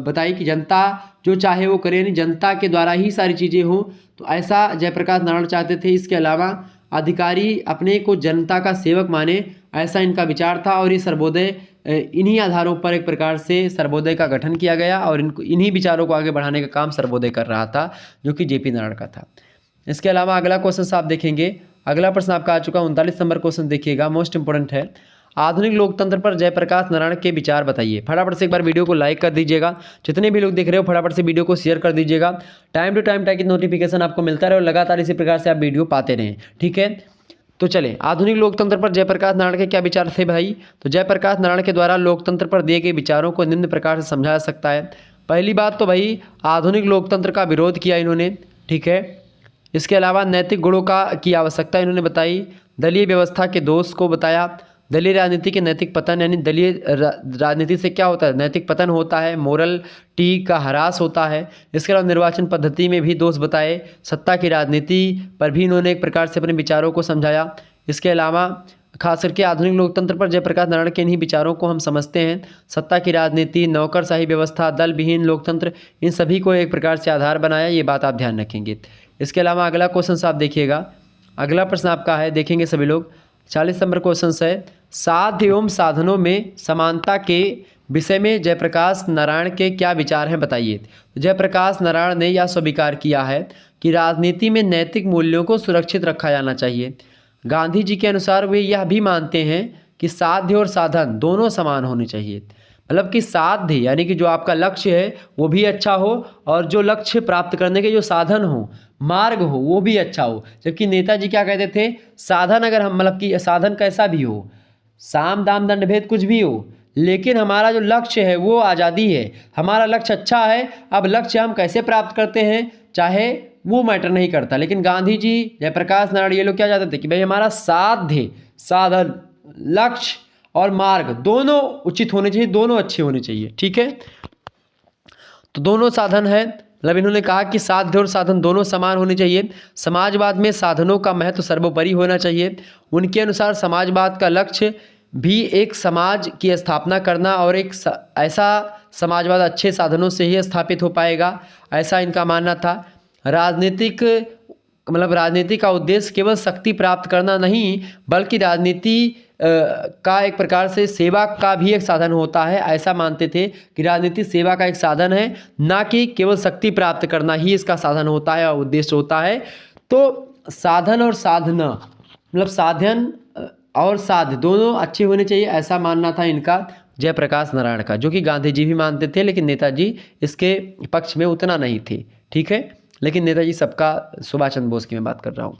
बताई कि जनता जो चाहे वो करे, यानी जनता के द्वारा ही सारी चीज़ें हों, तो ऐसा जयप्रकाश नारायण चाहते थे। इसके अलावा अधिकारी अपने को जनता का सेवक माने, ऐसा इनका विचार था। और ये सर्वोदय, इन्हीं आधारों पर एक प्रकार से सर्वोदय का गठन किया गया और इन्हीं विचारों को आगे बढ़ाने का काम सर्वोदय कर रहा था, जो कि जेपी नारायण का था। इसके अलावा अगला क्वेश्चन आप देखेंगे, अगला प्रश्न आपका आ चुका 39 नंबर क्वेश्चन देखिएगा, मोस्ट इंपोर्टेंट है। आधुनिक लोकतंत्र पर जयप्रकाश नारायण के विचार बताइए। फटाफट से एक बार वीडियो को लाइक कर दीजिएगा। जितने भी लोग देख रहे हो फटाफट से वीडियो को शेयर कर दीजिएगा, टाइम टू टाइम, ताकि नोटिफिकेशन आपको मिलता रहे और लगातार इसी प्रकार से आप वीडियो पाते रहें। ठीक है, तो चलें, आधुनिक लोकतंत्र पर जयप्रकाश नारायण के क्या विचार थे भाई? तो जयप्रकाश नारायण के द्वारा लोकतंत्र पर दिए गए विचारों को निम्न प्रकार से समझा जा सकता है। पहली बात तो भाई आधुनिक लोकतंत्र का विरोध किया इन्होंने। ठीक है, इसके अलावा नैतिक गुणों की आवश्यकता इन्होंने बताई, दलीय व्यवस्था के दोष को बताया, दलीय राजनीति के नैतिक पतन, यानी दलीय राजनीति से क्या होता है, नैतिक पतन होता है, मोरलिटी का ह्रास होता है। इसके अलावा निर्वाचन पद्धति में भी दोष बताए, सत्ता की राजनीति पर भी इन्होंने एक प्रकार से अपने विचारों को समझाया। इसके अलावा खास करके आधुनिक लोकतंत्र पर जयप्रकाश नारायण के इन्हीं विचारों को हम समझते हैं। सत्ता की राजनीति, नौकरशाही व्यवस्था, दल विहीन लोकतंत्र, इन सभी को एक प्रकार से आधार बनाया, ये बात आप ध्यान रखेंगे। इसके अलावा अगला क्वेश्चन आप देखिएगा, अगला प्रश्न आपका है, देखेंगे सभी लोग, 40 नंबर क्वेश्चन है, साध्य एवं साधनों में समानता के विषय में जयप्रकाश नारायण के क्या विचार हैं, बताइए। जयप्रकाश नारायण ने यह स्वीकार किया है कि राजनीति में नैतिक मूल्यों को सुरक्षित रखा जाना चाहिए। गांधी जी के अनुसार वे यह भी मानते हैं कि साध्य और साधन दोनों समान होने चाहिए। मतलब कि साध्य यानी कि जो आपका लक्ष्य है वो भी अच्छा हो, और जो लक्ष्य प्राप्त करने के जो साधन हो, मार्ग हो, वो भी अच्छा हो। जबकि नेताजी क्या कहते थे, साधन अगर हम मतलब कि साधन कैसा भी हो, साम दाम दंड भेद कुछ भी हो, लेकिन हमारा जो लक्ष्य है वो आज़ादी है, हमारा लक्ष्य अच्छा है। अब लक्ष्य हम कैसे प्राप्त करते हैं चाहे वो मैटर नहीं करता। लेकिन गांधी जी, जयप्रकाश नारायण, ये लोग क्या चाहते थे कि भाई हमारा साध्य, साधन, लक्ष्य और मार्ग दोनों उचित होने चाहिए, दोनों अच्छे होने चाहिए। ठीक है, तो दोनों साधन है, मतलब इन्होंने कहा कि साध्य और साधन दोनों समान होने चाहिए। समाजवाद में साधनों का महत्व सर्वोपरि होना चाहिए। उनके अनुसार समाजवाद का लक्ष्य भी एक समाज की स्थापना करना, और एक ऐसा समाजवाद अच्छे साधनों से ही स्थापित हो पाएगा, ऐसा इनका मानना था। राजनीति का उद्देश्य केवल शक्ति प्राप्त करना नहीं, बल्कि राजनीति का एक प्रकार से सेवा का भी एक साधन होता है। ऐसा मानते थे कि राजनीति सेवा का एक साधन है, ना कि केवल शक्ति प्राप्त करना ही इसका साधन होता है और उद्देश्य होता है। तो साधन और साधना, मतलब साधन और साध्य दोनों अच्छे होने चाहिए, ऐसा मानना था इनका, जयप्रकाश नारायण का, जो कि गांधी जी भी मानते थे, लेकिन नेताजी इसके पक्ष में उतना नहीं थे। ठीक है, लेकिन नेताजी सबका, सुभाष चंद्र बोस की मैं बात कर रहा हूँ।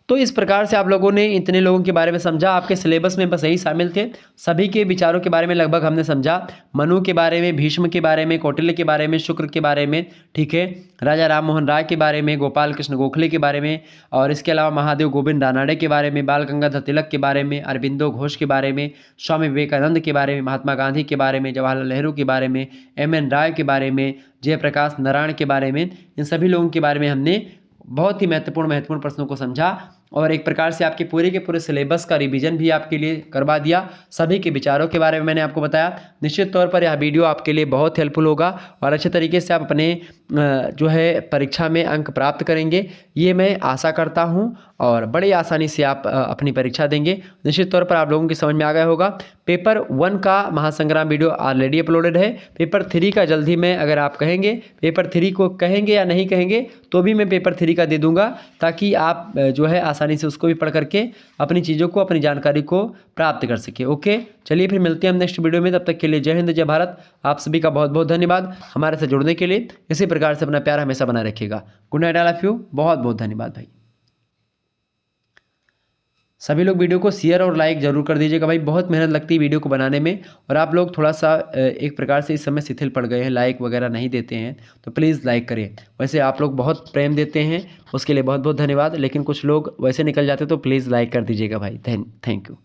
तो इस प्रकार से आप लोगों ने इतने लोगों के बारे में समझा। आपके सिलेबस में बस यही शामिल थे, सभी के विचारों के बारे में लगभग हमने समझा। मनु के बारे में, भीष्म के बारे में, कौटिल्य के बारे में, शुक्र के बारे में, ठीक है, राजा राम मोहन राय के बारे में, गोपाल कृष्ण गोखले के बारे में, और इसके अलावा महादेव गोविंद रानड़े के बारे में, बाल गंगाधर तिलक के बारे में, अरबिंदो घोष के बारे में, स्वामी विवेकानंद के बारे में, महात्मा गांधी के बारे में, जवाहरलाल नेहरू के बारे में, M.N. राय के बारे में, जयप्रकाश नारायण के बारे में, इन सभी लोगों के बारे में हमने बहुत ही महत्वपूर्ण प्रश्नों को समझा, और एक प्रकार से आपके पूरे के पूरे सिलेबस का रिवीजन भी आपके लिए करवा दिया। सभी के विचारों के बारे में मैंने आपको बताया। निश्चित तौर पर यह वीडियो आपके लिए बहुत हेल्पफुल होगा, और अच्छे तरीके से आप अपने जो है परीक्षा में अंक प्राप्त करेंगे, ये मैं आशा करता हूँ, और बड़ी आसानी से आप अपनी परीक्षा देंगे। निश्चित तौर पर आप लोगों की समझ में आ गया होगा। पेपर 1 का महासंग्राम वीडियो ऑलरेडी अपलोडेड है। पेपर 3 का जल्द ही मैं, अगर आप कहेंगे पेपर 3 को कहेंगे या नहीं कहेंगे, तो भी मैं पेपर 3 का दे दूंगा, ताकि आप जो है आसानी से उसको भी पढ़ करके अपनी चीज़ों को, अपनी जानकारी को प्राप्त कर सके। ओके, चलिए फिर मिलते हैं हम नेक्स्ट वीडियो में। तब तक के लिए जय हिंद, जय भारत। आप सभी का बहुत बहुत धन्यवाद हमारे साथ जुड़ने के लिए। इसी प्रकार से अपना प्यार हमेशा बना रखिएगा। Good night all of you, बहुत बहुत धन्यवाद भाई। सभी लोग वीडियो को शेयर और लाइक जरूर कर दीजिएगा भाई, बहुत मेहनत लगती है वीडियो को बनाने में, और आप लोग थोड़ा सा एक प्रकार से इस समय शिथिल पड़ गए हैं, लाइक वगैरह नहीं देते हैं, तो प्लीज़ लाइक करें। वैसे आप लोग बहुत प्रेम देते हैं, उसके लिए बहुत बहुत धन्यवाद, लेकिन कुछ लोग वैसे निकल जाते तो प्लीज़ लाइक कर दीजिएगा भाई। Thank you.